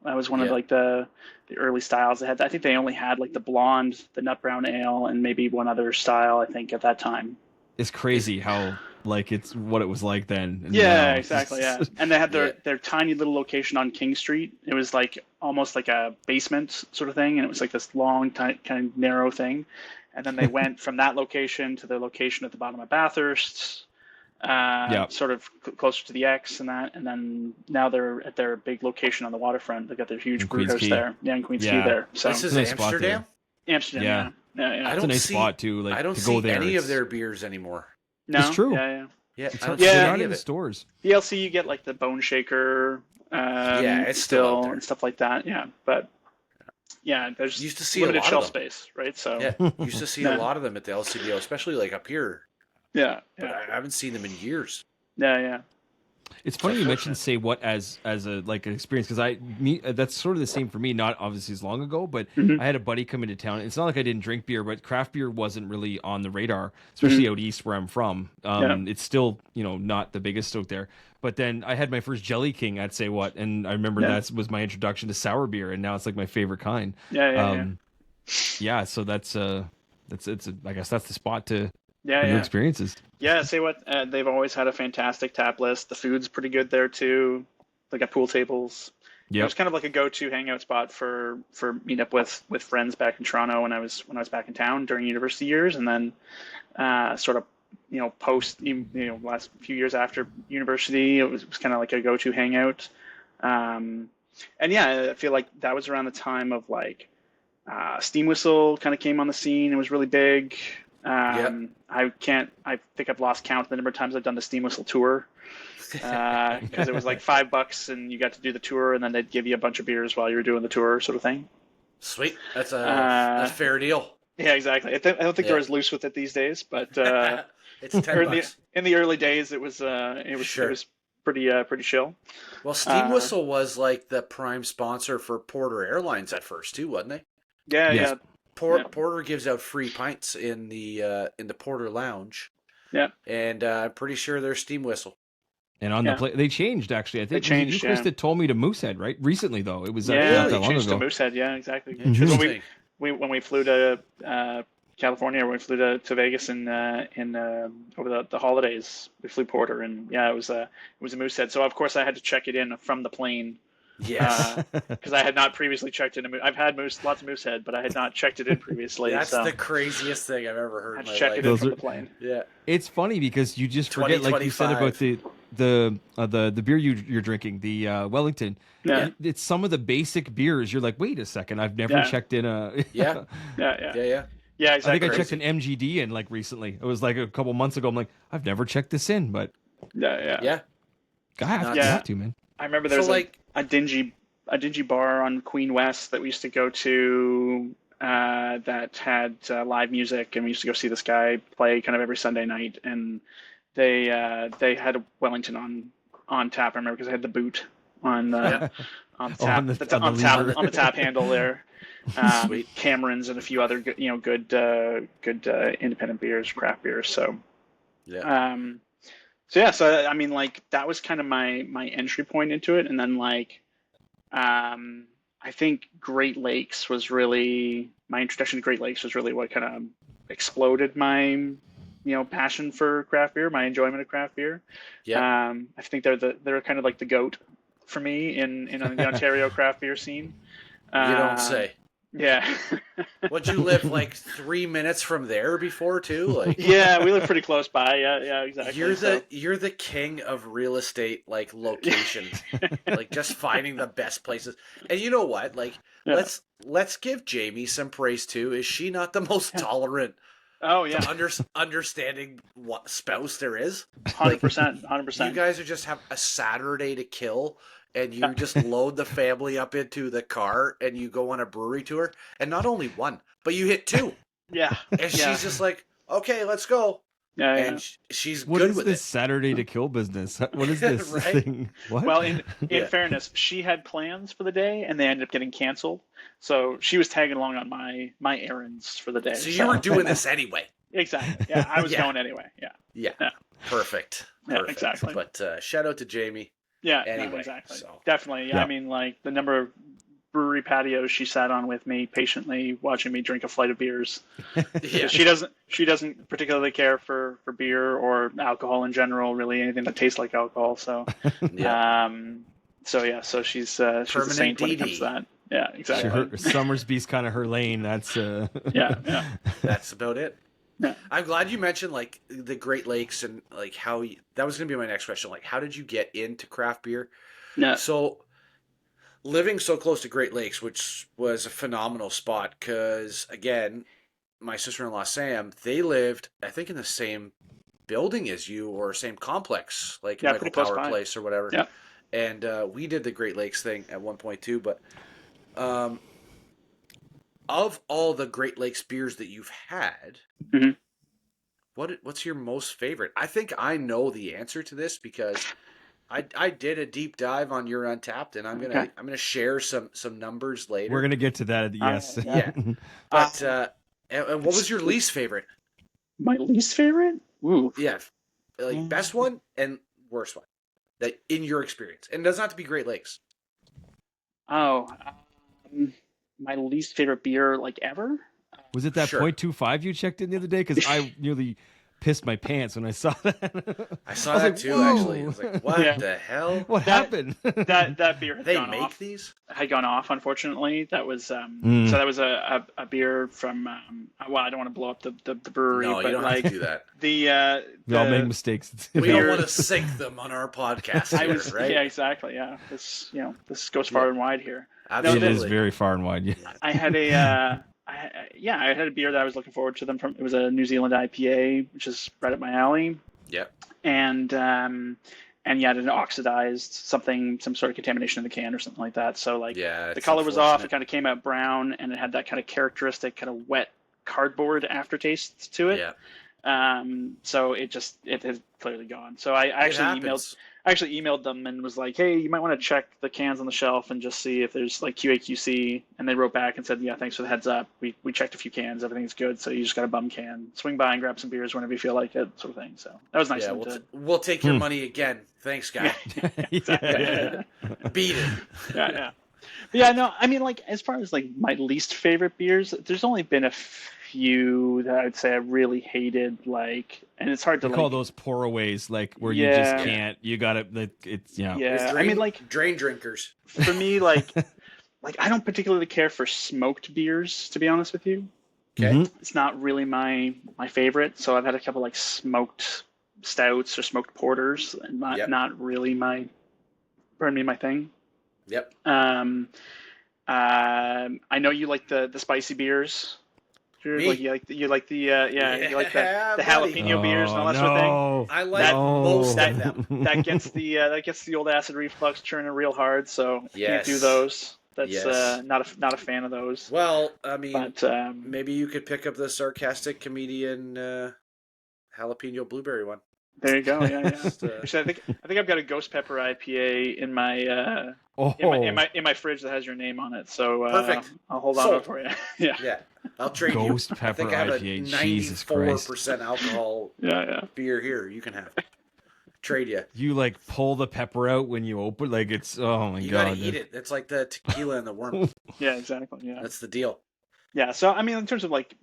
That was one of like the early styles they had. I think they only had like the blonde, the nut brown ale, and maybe one other style, I think, at that time. It's crazy how like it's what it was like then. And yeah, exactly. Yeah. And they had their tiny little location on King Street. It was like almost like a basement sort of thing, and it was like this long, kind of narrow thing. And then they went from that location to the location at the bottom of Bathurst. Sort of closer to the X and that, and then now they're at their big location on the waterfront. They've got their huge brew house there. Yeah, in Queens Quay there. So this is Amsterdam? Amsterdam, yeah. It's a nice spot too. Like I don't to see go there, any of their beers anymore. No, it's true. Yeah. They're not in the stores. ELC, you get like the Bone Shaker. It's still out there. And stuff like that. Yeah, but there's used to see limited a lot shelf of them. space, right? So used to see a lot of them at the LCBO, especially like up here. But I haven't seen them in years. Yeah. It's funny you mentioned Say What as a like an experience, because that's sort of the same for me. Not obviously as long ago, but I had a buddy come into town. It's not like I didn't drink beer, but craft beer wasn't really on the radar, especially out east where I'm from. It's still not the biggest out there. But then I had my first Jelly King at Say What, and I remember that was my introduction to sour beer, and now it's like my favorite kind. Yeah. So that's I guess that's the spot to. New experiences. Yeah, Say What, they've always had a fantastic tap list. The food's pretty good there too. They got pool tables. It was kind of like a go-to hangout spot for meet up with friends back in Toronto when I was back in town during university years, and then sort of post last few years after university, it was kind of like a go-to hangout. And yeah, I feel like that was around the time of like Steam Whistle kind of came on the scene. It was really big. I think I've lost count of the number of times I've done the Steam Whistle tour. Because it was like $5 and you got to do the tour, and then they'd give you a bunch of beers while you were doing the tour, sort of thing. Sweet, that's a fair deal. Yeah, exactly. I don't think they're as loose with it these days, but it's $10. In the early days, it was pretty chill. Well, Steam Whistle was like the prime sponsor for Porter Airlines at first too, wasn't they? Yeah. Porter gives out free pints in the Porter Lounge. Yeah, and I'm pretty sure they're Steam Whistle. And on the play, they changed actually. I think they changed. Chris that told me to Moosehead, right? Recently though, it was they not that long changed ago. to Moosehead. Yeah, exactly. Interesting. When we flew to California, when we flew to Vegas in over the holidays, we flew Porter, and it was a Moosehead. So of course I had to check it in from the plane. Yes, because I had not previously checked in. I've had lots of Moosehead, but I had not checked it in previously. That's the craziest thing I've ever heard. I had to check it in from the plane. Yeah, it's funny because you just forget, like you said about the beer you're drinking, the Wellington. Yeah, it's some of the basic beers. You're like, wait a second, I've never checked in a. Yeah, exactly. I think I checked an MGD in like recently. It was like a couple months ago. I'm like, I've never checked this in, but yeah. I have to, man. I remember there's a dingy bar on Queen West that we used to go to that had live music, and we used to go see this guy play kind of every Sunday night, and they had a Wellington on tap. I remember because I had the boot on tap on the tap handle there. Sweet. Cameron's and a few other good independent beers, craft beers. So So I mean, like that was kind of my entry point into it, and then like, I think Great Lakes was really my introduction to Great Lakes was really what kind of exploded my passion for craft beer, my enjoyment of craft beer. Yeah. I think they're kind of like the GOAT for me in the Ontario craft beer scene. You don't say. Yeah. Would you live like 3 minutes from there before too? Like yeah, we live pretty close by. Yeah, exactly. You're the king of real estate, like locations, like just finding the best places. And you know what? Like let's give Jamie some praise too. Is she not the most tolerant? Oh yeah, understanding what spouse there is. 100%, 100%. You guys are just have a Saturday to kill. And you just load the family up into the car and you go on a brewery tour. And not only one, but you hit two. Yeah. And she's just like, okay, let's go. Yeah. And she's what good is with this it. Saturday to kill business? What is this Right? thing? What? Well, in fairness, she had plans for the day and they ended up getting canceled. So she was tagging along on my errands for the day. So you were doing this anyway. Exactly. Yeah, I was going anyway. Yeah. Perfect. Yeah, exactly. But shout out to Jamie. Yeah, anyway, no, exactly. So. Definitely. Yeah. I mean, like the number of brewery patios she sat on with me, patiently watching me drink a flight of beers. Yeah. She doesn't particularly care for beer or alcohol in general, really anything that tastes like alcohol. So, so she's a saint when it comes to that. Yeah, exactly. Summersby's kind of her lane. That's yeah. That's about it. Yeah. I'm glad you mentioned like the Great Lakes and like how that was going to be my next question. Like, how did you get into craft beer? Yeah. So living so close to Great Lakes, which was a phenomenal spot because, again, my sister-in-law, Sam, they lived, I think, in the same building as you or same complex, like Michael Power Place or whatever. Yeah. And we did the Great Lakes thing at one point too, but of all the Great Lakes beers that you've had, what's your most favorite? I think I know the answer to this because I did a deep dive on your Untappd, and I'm gonna share some numbers later. We're gonna get to that. Yes. Yeah. But and what was your least favorite? My least favorite? Ooh. Yeah, like best one and worst one, that in your experience, and it doesn't have to be Great Lakes. Oh. My least favorite beer, like ever. Was it that 0.25 you checked in the other day? Because I nearly pissed my pants when I saw that. I saw was that like, too. "Whoa." Actually, I was like, "What Yeah. the hell?" What happened? That beer had They gone make off. these? Had gone off, unfortunately. That was so that was a beer from well, I don't want to blow up the brewery, No, but you don't like have to do that. We all make mistakes. We don't beer- want to sink them on our podcast here, right? Yeah, exactly. Yeah, this goes far and wide here. Absolutely. It is very far and wide. Yeah. I had I had a beer that I was looking forward to them from. It was a New Zealand IPA, which is right up my alley. Yep. And yeah, it had oxidized some sort of contamination in the can or something like that. So like Yeah, the it's color was off. unfortunate. It kind of came out brown, and it had that kind of characteristic kind of wet cardboard aftertaste to it. Yeah. So it has clearly gone. So I actually emailed them and was like, hey, you might want to check the cans on the shelf and just see if there's like QA/QC. And they wrote back and said, yeah, thanks for the heads up. We checked a few cans, everything's good. So you just got a bum can. Swing by and grab some beers whenever you feel like it, sort of thing. So that was nice. Yeah, of them we'll take your money again. Thanks, guy. yeah. Beat it. Yeah. But yeah, no, I mean, like, as far as like my least favorite beers, there's only been a few that I'd say I really hated, like, and it's hard to call those pour-aways, like, where you Yeah. just can't, you gotta, it's, Yeah, It's I mean, like, drain drinkers. for me, like I don't particularly care for smoked beers, to be honest with you. Okay. Mhm. It's not really my favorite. So I've had a couple like smoked stouts or smoked porters, and not really my thing. Yep. I know you like the spicy beers. Me? Like you like the you like the buddy. jalapeno beers and all that sort of thing. I like That- most that- of them. That gets the old acid reflux churning real hard. So I can't do Yes. those. That's Yes. not a fan of those. Well, I mean, But maybe you could pick up the sarcastic comedian jalapeno blueberry one. there you go. Yeah. Just, Actually, I think I've got a ghost pepper IPA in my Oh, in my fridge that has your name on it. So Perfect. I'll hold on to it for you. Yeah. yeah, I'll trade Ghost you. I pepper think I have a IPA. Jesus Christ. 94% alcohol Yeah. beer here. You can have. Trade you. You like pull the pepper out when you open, like it's, oh my You God. gotta eat it. It's like the tequila and the worm. Yeah, exactly. Yeah. That's the deal. Yeah, so I mean, in terms of like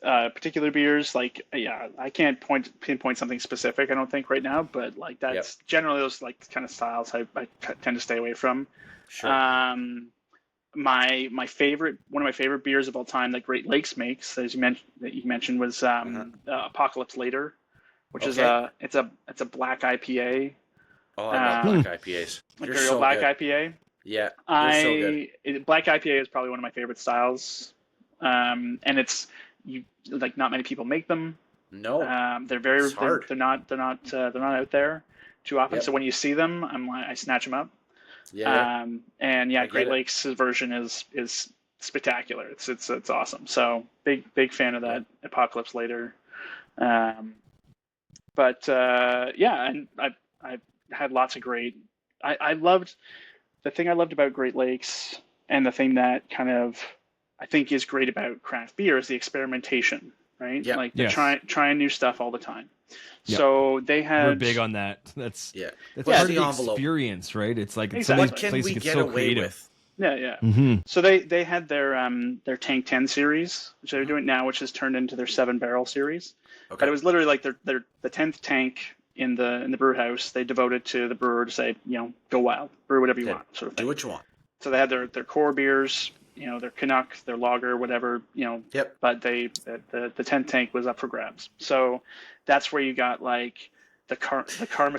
particular beers, like yeah, I can't pinpoint something specific. I don't think right now, but like that's generally those like kind of styles I tend to stay away from. Sure. My favorite, one of my favorite beers of all time that Great Lakes makes, as you mentioned, was Apocalypse Later, which is it's a black IPA. Oh, I love black IPAs. Imperial Black IPA. Yeah, they're so good. Black IPA is probably one of my favorite styles, and it's like not many people make them. No, they're very it's hard. they're not out there too often. Yep. So when you see them, I snatch them up. Yeah. And I get Great it. Lakes' version is spectacular. It's awesome. So big fan of that Apocalypse Later. But and I had lots of great. I loved the thing I loved about Great Lakes, and the thing that kind of I think is great about craft beer is the experimentation, right? Yeah. Like they're Yes. trying new stuff all the time. Yeah. So they had We're big on that. That's Yeah. part Push of the the envelope. experience, right? It's like Exactly. some What of can these we places get get so away creative. with? Yeah. Mm-hmm. So they had their Tank 10 series, which they're doing now, which has turned into their 7-barrel series. Okay. But it was literally like their the 10th tank in the brew house. They devoted to the brewer to say, go wild, brew whatever you Yeah. want, sort of thing. Do what you want. So they had their core beers, their Canuck, their lager, whatever, Yep. But the 10th tank was up for grabs. So that's where you got like the Karma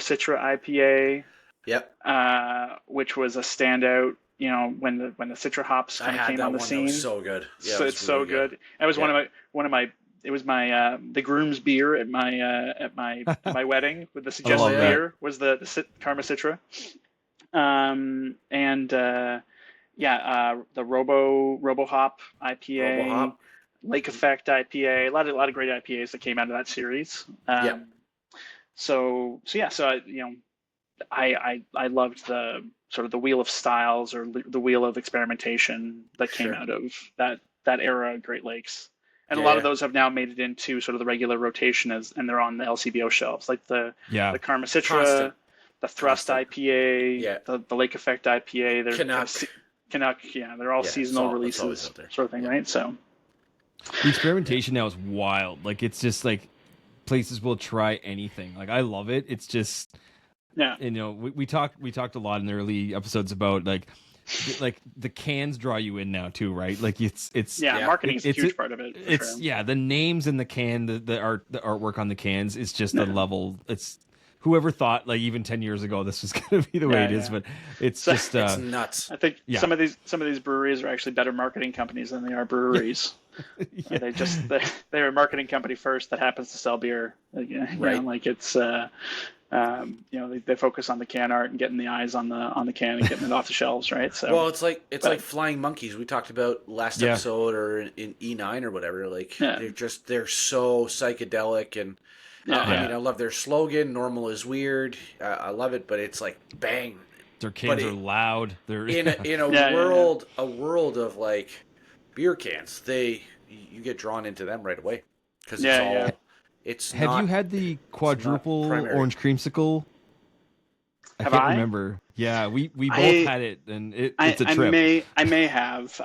Citra IPA, Yep. which was a standout. When the Citra hops I kind of had came that on the one. That scene. was so good. Yeah, So it was it's so really good. That was one of my. It was my the groom's beer at my wedding. With the suggested love that. beer was the Karma Citra, the Robo Hop IPA, Robo Hop. Lake Effect IPA. A lot of great IPAs that came out of that series. So I loved the sort of the wheel of styles or the wheel of experimentation that came Sure. out of that era of Great Lakes. And a Yeah, lot yeah. of those have now made it into sort of the regular rotation and they're on the LCBO shelves, like the Karma Citra, Constant. the Thrust Constant. IPA, Yeah. the Lake Effect IPA. They're Canuck. Canuck, they're all Yeah, seasonal it's always releases, out there. sort of thing, Yeah. right? So The experimentation now is wild. Like it's just like places will try anything. Like I love it. It's just, Yeah. you know, we talked a lot in the early episodes about like the cans draw you in now too, right? Like it's marketing is a huge part of it. It's sure. the names in the can, the artwork on the cans is just a level. It's whoever thought like even 10 years ago this was going to be the way it is, but it's just it's nuts. I think some of these breweries are actually better marketing companies than they are breweries. They're a marketing company first that happens to sell beer. You know, like it's you know, they focus on the can art and getting the eyes on the can and getting it off the shelves, right? So well, it's like flying monkeys we talked about last episode or in E9 or whatever. Like they're so psychedelic and I mean I love their slogan. Normal is weird. I love it, but it's like bang. Their cans are loud. They're in a world of like beer cans. You get drawn into them right away because it's all. It's Have you had the quadruple orange creamsicle? I can't remember. Yeah, we both had it, and it's a trip. I may have.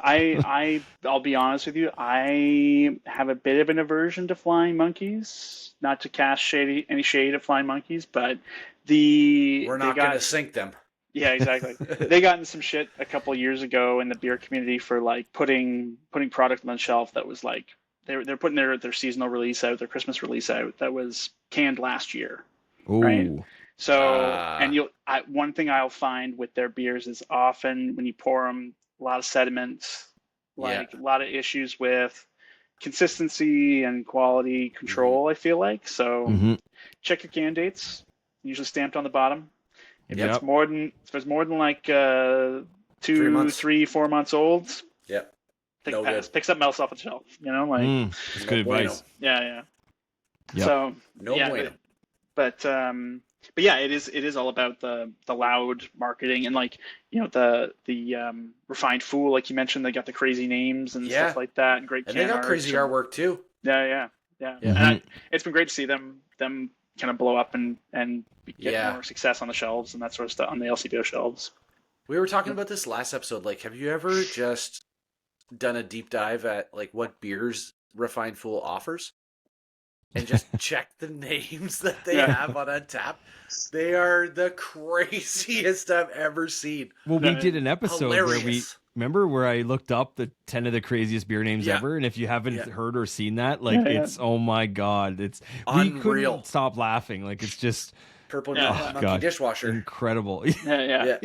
I'll be honest with you. I have a bit of an aversion to flying monkeys. Not to cast any shade at flying monkeys, but we're not going to sink them. Yeah, exactly. They got in some shit a couple years ago in the beer community for like putting product on the shelf that was like. They're putting their seasonal release out, their Christmas release out that was canned last year, right? So, and one thing I'll find with their beers is often when you pour them, a lot of sediments, a lot of issues with consistency and quality control. I feel like so. Check your can dates. Usually stamped on the bottom. If it's more than like 2, 3, 4 months old. Yep. Pick something else off the shelf, you know, like that's good advice. Yeah. So but yeah, it is all about the loud marketing and like, you know, the refined fool, like you mentioned, they got the crazy names and stuff like that, and great. And they got crazy artwork too. Yeah. And it's been great to see them kind of blow up and get more success on the shelves and that sort of stuff on the LCBO shelves. We were talking about this last episode. Like, have you ever just done a deep dive at like what beers Refined Fool offers and just check the names that they have on Untappd? They are the craziest I've ever seen. Well, we did an episode where I looked up the 10 of the craziest beer names ever, and if you haven't heard or seen that, like it's oh my god, it's unreal. We couldn't stop laughing. Like it's just purple monkey dishwasher, incredible. Yeah.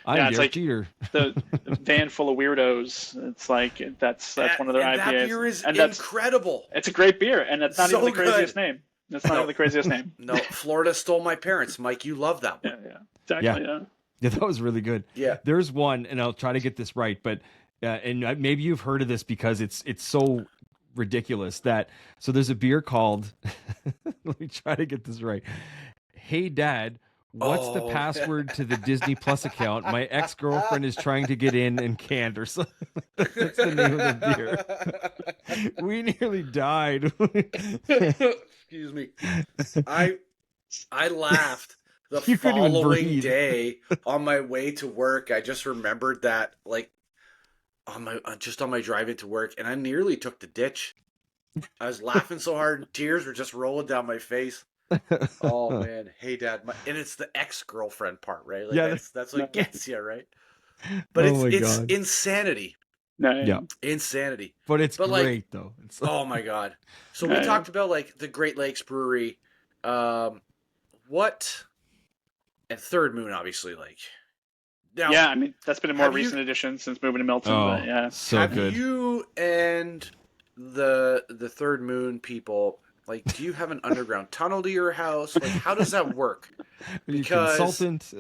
It's like Jeter. the van full of weirdos. It's like that's one of their IPAs. That beer is incredible. It's a great beer, and it's not even the craziest name. That's not even the craziest name. No, Florida Stole My Parents. Mike, you love that one. Yeah, exactly. Yeah, that was really good. Yeah, there's one, and I'll try to get this right, but and maybe you've heard of this because it's so ridiculous that so there's a beer called. Let me try to get this right. Hey, Dad. What's the password to the Disney Plus account? My ex-girlfriend is trying to get in and can't or something. That's the name of the beer. We nearly died. Excuse me. I laughed the following day on my way to work. I just remembered that like on my drive into work, and I nearly took the ditch. I was laughing so hard, tears were just rolling down my face. Oh man, hey Dad, and it's the ex-girlfriend part, right? Like that's what gets you, right? But it's insanity. Insanity. But it's great like, though. Oh my god! So we talked about like the Great Lakes Brewery, and Third Moon, obviously. Like, now, I mean that's been a more recent addition since moving to Milton. Oh, but so have good. You and the Third Moon people. Like, do you have an underground tunnel to your house? Like, how does that work? Because, consultant.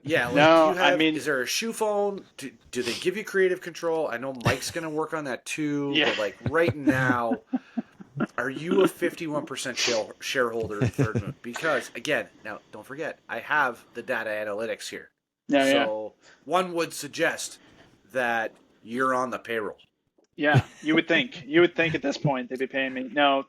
Yeah. Like, no, is there a shoe phone? Do they give you creative control? I know Mike's going to work on that too. Yeah. But, like, right now, are you a 51% shareholder in Third Moon? Because, again, now, don't forget, I have the data analytics here. So one would suggest that you're on the payroll. Yeah, you would think. You would think at this point they'd be paying me. No,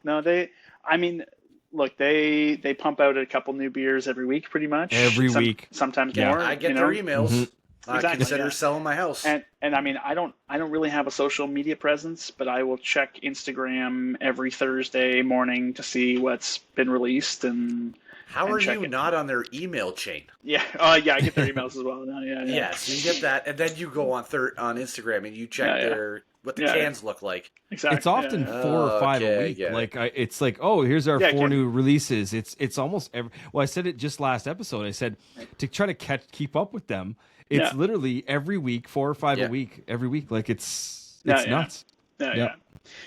I mean, look, they pump out a couple new beers every week, pretty much. Every week, sometimes more. I get their emails. Exactly, consider yeah. selling my house. And I mean, I don't really have a social media presence, but I will check Instagram every Thursday morning to see what's been released How and are check you it. not on their email chain? Yeah, yeah, I get their emails as well now. Yeah, yeah. Yeah, so you get that, and then you go on Instagram and you check Yeah. what the Yeah, cans look like. exactly. It's often Yeah. 4 or 5 a Okay, I week. get it. Like it's like, oh, here's our Yeah, 4 Ken. new releases. It's almost every. Well, I said it just last episode. I said to try to keep up with them. It's Yeah. literally every week, 4 or 5 Yeah. a week, every week. Like it's Yeah, nuts. Yeah, Yeah.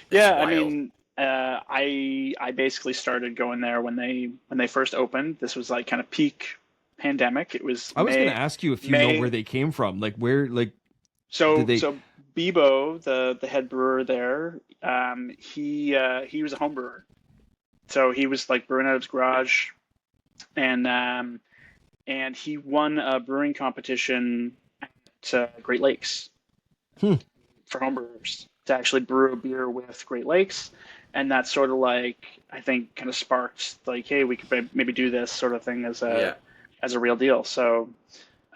yeah. I wild. mean, I basically started going there when they first opened. This was like kind of peak pandemic. It was. I was May, going to ask you if you May- know where they came from. Like where, like So did they? so Bebo, the head brewer there, he was a home brewer. So he was like brewing out of his garage, and he won a brewing competition at Great Lakes Hmm. for homebrewers to actually brew a beer with Great Lakes, and that sort of like I think kind of sparked like, hey, we could maybe do this sort of thing as a real deal. So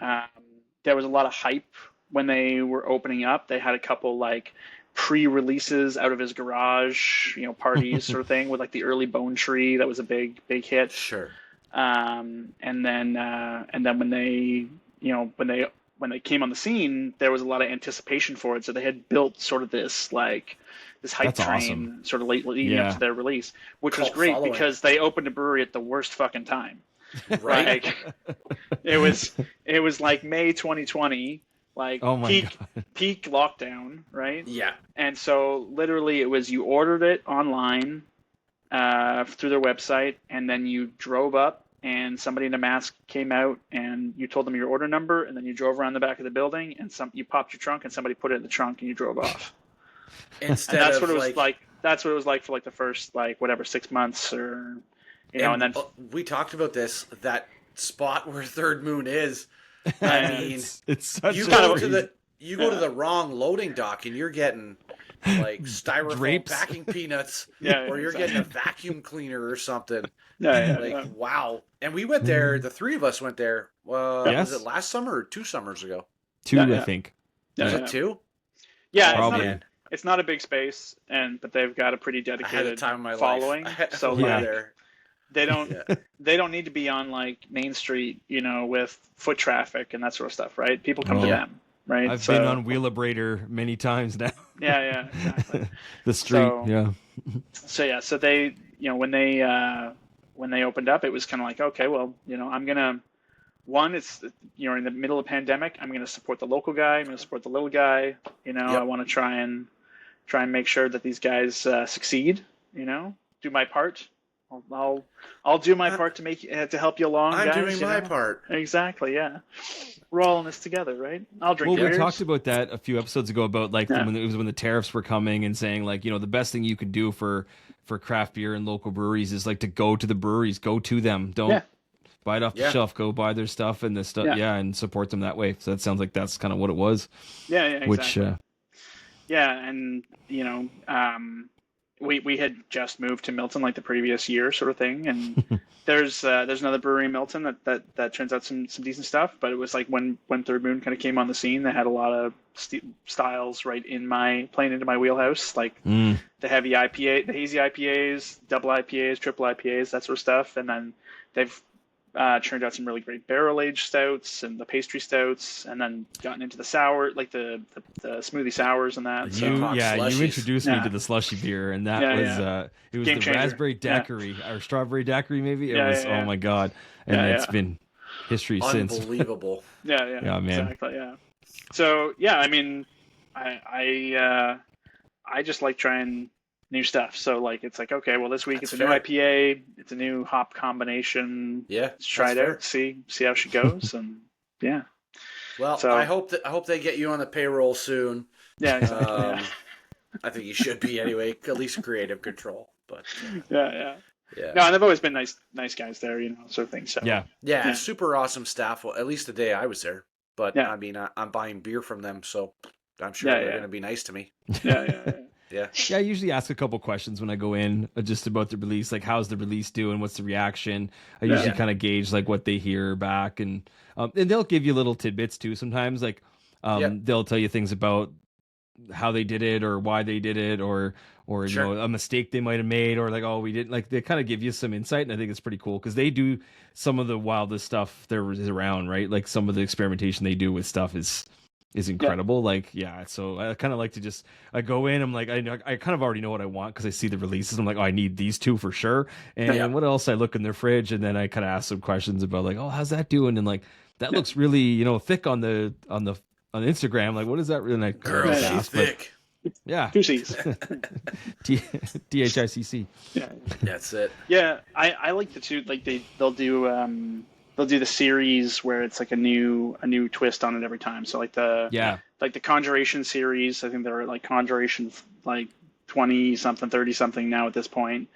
there was a lot of hype when they were opening up. They had a couple like pre-releases out of his garage, parties sort of thing with like the early Bone Tree. That was a big hit. Sure. And then when they came on the scene, there was a lot of anticipation for it. So they had built sort of this hype That's train awesome. sort of leading up to their release, which was Cult great following. because they opened a brewery at the worst fucking time. Right. Like, it was like May 2020, like Oh my God. peak lockdown, right? Yeah. And so literally it was you ordered it online through their website, and then you drove up and somebody in a mask came out and you told them your order number, and then you drove around the back of the building and you popped your trunk and somebody put it in the trunk and you drove off. Instead And that's of what it was like. That's what it was like for like the first 6 months or and then we talked about this, that spot where Third Moon is. I Yeah. mean, It's such you a go crazy- to the wrong loading dock and you're getting like styrofoam Drapes. packing peanuts, Yeah, or you're exactly. getting a vacuum cleaner or something. yeah, Like, yeah. wow. And we went there, the three of us went there. Yes. Was it last summer or 2 summers ago? 2, Yeah. I think. Yeah, Was yeah. it 2? Yeah, Probably. it's not a big space, but they've got a pretty I had the dedicated time of my following. life. So Yeah. like, there. they don't Yeah. they don't need to be on like Main Street, with foot traffic and that sort of stuff, right? People come to Oh. them, right? I've So- been on Wheelabrator many times now. Yeah, exactly. The street, So- yeah. So they, when they opened up, it was kind of like, okay, well, I'm gonna, it's in the middle of pandemic, I'm gonna support the local guy, I'm gonna support the little guy, I want to try and make sure that these guys succeed, do my part. I'll do my part to help you along, I'm guys. doing my part. Exactly, yeah. We're all in this together, right? I'll drink Well, we beers. talked about that a few episodes ago about like Yeah. when the tariffs were coming and saying like, the best thing you can do for craft beer and local breweries is like to go to the breweries, go to them. Don't Yeah. buy it off the Yeah. shelf, go buy their stuff and this stuff. Yeah. Yeah. And support them that way. So that sounds like that's kind of what it was. Yeah, exactly. Which, Yeah, and we had just moved to Milton like the previous year, sort of thing, and there's another brewery in Milton that turns out some decent stuff. But it was like when Third Moon kind of came on the scene, they had a lot of styles right playing into my wheelhouse, like the heavy IPA, the hazy IPAs, double IPAs, triple IPAs, that sort of stuff, and then they've churned out some really great barrel-aged stouts and the pastry stouts, and then gotten into the sour, like the smoothie sours and that. So, you slushies. introduced me Yeah. to the slushy beer, and that Yeah, was yeah. it was Game the changer. raspberry Yeah. daiquiri or strawberry daiquiri maybe. It Yeah, was yeah. oh my god, and Yeah, it's yeah. been history since. Unbelievable. yeah, Yeah, man. exactly, yeah. So yeah, I mean, I just like trying new stuff. So like, it's like, okay, well, this week That's it's a new fair. IPA, it's a new hop combination. Yeah. Let's try it that's out, see how she goes, and yeah, Well, So- I hope they get you on the payroll soon. yeah, exactly, Um, I think you should be anyway, at least creative control. But yeah. yeah. No, and they've always been nice guys there, sort of thing. So Yeah, Yeah, Yeah. super awesome staff. Well, at least the day I was there. But Yeah. I mean, I'm buying beer from them, so I'm sure Yeah, they're yeah. going to be nice to me. yeah. Yeah. Yeah, I usually ask a couple questions when I go in just about the release, like how's the release doing, what's the reaction. I usually kind of gauge like what they hear back, and they'll give you little tidbits too. Sometimes like they'll tell you things about how they did it or why they did it, or you know, a mistake they might have made, or like, oh, we didn't, like they kind of give you some insight, and I think it's pretty cool because they do some of the wildest stuff there is around, right? Like some of the experimentation they do with stuff is incredible. Like, so I kind of like to just, I go in, I'm like, I kind of already know what I want because I see the releases. I'm like, oh, I need these two for sure. And what else? I look in their fridge, and then I kind of ask some questions about like, oh, how's that doing? And like, that looks really, you know, thick on Instagram. Like, what is that really? Like, girl, she's thick. Yeah. 2 C's. DHICC. Yeah. That's it. Yeah. I like the two, like they'll do the series where it's like a new twist on it every time. So like the Conjuration series, I think they're like Conjuration like 20 something, 30 something now at this point.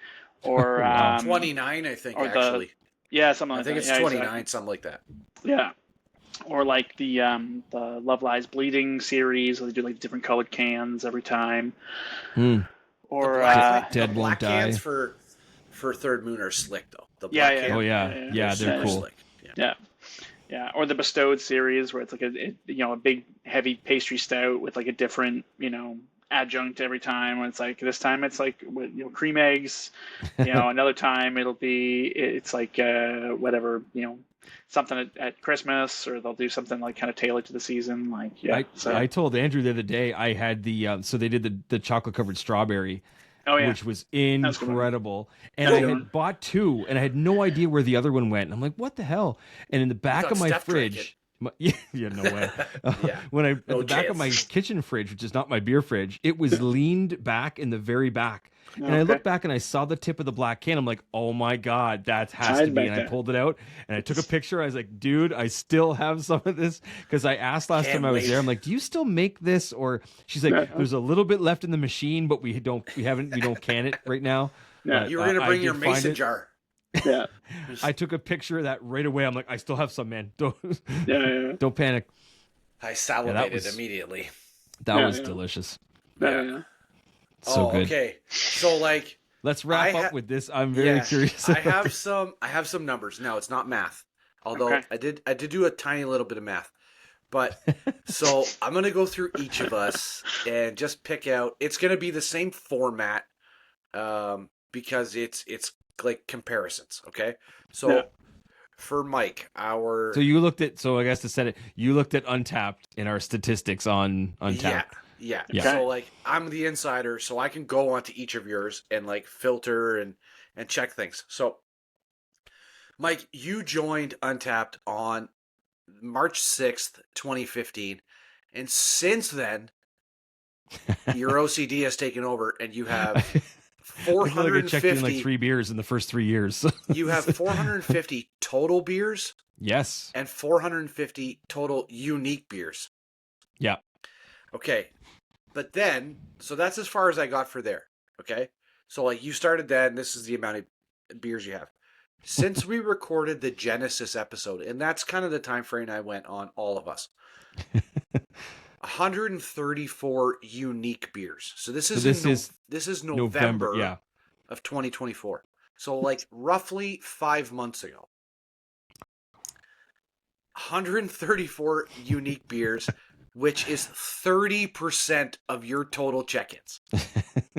Or 29, I think, or actually. Something like that. I think it's 29, exactly. Something like that. Yeah. Or like the Love Lies Bleeding series, where they do like different colored cans every time. Or Dead Won't Die. Cans for Third Moon are slick though. The black cans, yeah, they're cool. Slick. Yeah. Or the Bestowed series, where it's like a big heavy pastry stout with like a different, you know, adjunct every time. When it's like this time it's like, you know, cream eggs. You know, another time it's like whatever, you know, something at Christmas, or they'll do something like kind of tailored to the season. Like, I told Andrew the other day I had the so they did the chocolate covered strawberry, which was incredible. And I had bought two, and I had no idea where the other one went. And I'm like, what the hell? And in the back of my fridge, no way. When at the back of my kitchen fridge, which is not my beer fridge, it was leaned back in the very back. And I looked back and I saw the tip of the black can. I'm like, oh my God, that has to be. And I pulled it out and I took a picture. I was like, dude, I still have some of this. Because I asked last time I was there, I'm like, do you still make this? Or she's like, there's a little bit left in the machine, but we don't can it right now. Yeah. You were going to bring your mason jar. Yeah. I took a picture of that right away. I'm like, I still have some, man. Don't panic. I salivated immediately. That was delicious. Yeah. So good. Okay. So like, let's wrap up with this. I'm very curious. I have some numbers. Now it's not math, although I did do a tiny little bit of math. But so I'm gonna go through each of us and just pick out. It's gonna be the same format, because it's like comparisons. Okay. So for Mike, so you looked at, so I guess to set it, you looked at Untappd in our statistics on Untappd. Yeah. So like, I'm the insider, so I can go onto each of yours and like filter and check things. So Mike, you joined Untappd on March 6th, 2015. And since then, your OCD has taken over and you have 450. I feel like I checked in like 3 beers in the first 3 years. You have 450 total beers. Yes. And 450 total unique beers. Yeah. Okay. But then, so that's as far as I got for there. Okay. So like, you started then, this is the amount of beers you have. Since we recorded the Genesis episode, and that's kind of the time frame I went on all of us. 134 unique beers. So this is November of 2024. So like roughly 5 months ago. 134 unique beers, which is 30% of your total check-ins.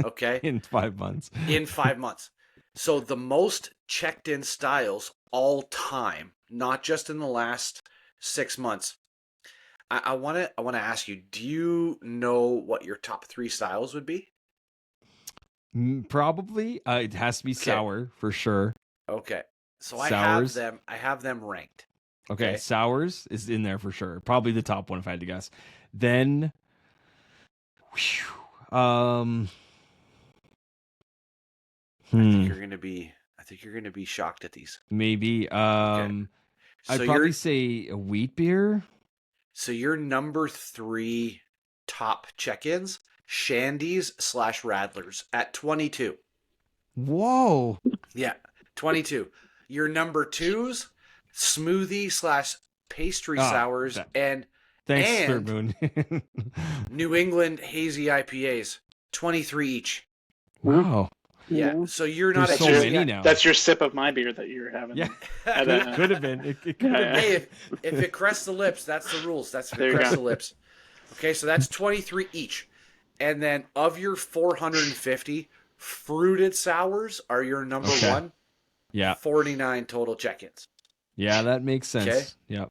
Okay? In 5 months. In 5 months. So the most checked-in styles all time, not just in the last 6 months. I want to ask you, do you know what your top 3 styles would be? Probably. It has to be sour for sure. Okay. So Sours. I have them ranked. Okay, sours is in there for sure. Probably the top one if I had to guess. Then, I think you're gonna be shocked at these. Maybe. I'd probably say a wheat beer. So your number 3 top check-ins, Shandies / Radlers at 22. Whoa. Yeah, 22. Your number 2s, smoothie / pastry sours and Third Moon. New England hazy IPAs. 23 each. Wow. Yeah. So you're not There's at so just many yet. now. That's your sip of my beer that you're having. Yeah. At, Could have been. It could have been. Hey, if it crests the lips, that's the rules. That's if There it you crests go. the lips. Okay, so that's 23 each. And then of your 450, fruited sours are your number one. Yeah. 49 total check-ins. Yeah, that makes sense. Okay. Yeah.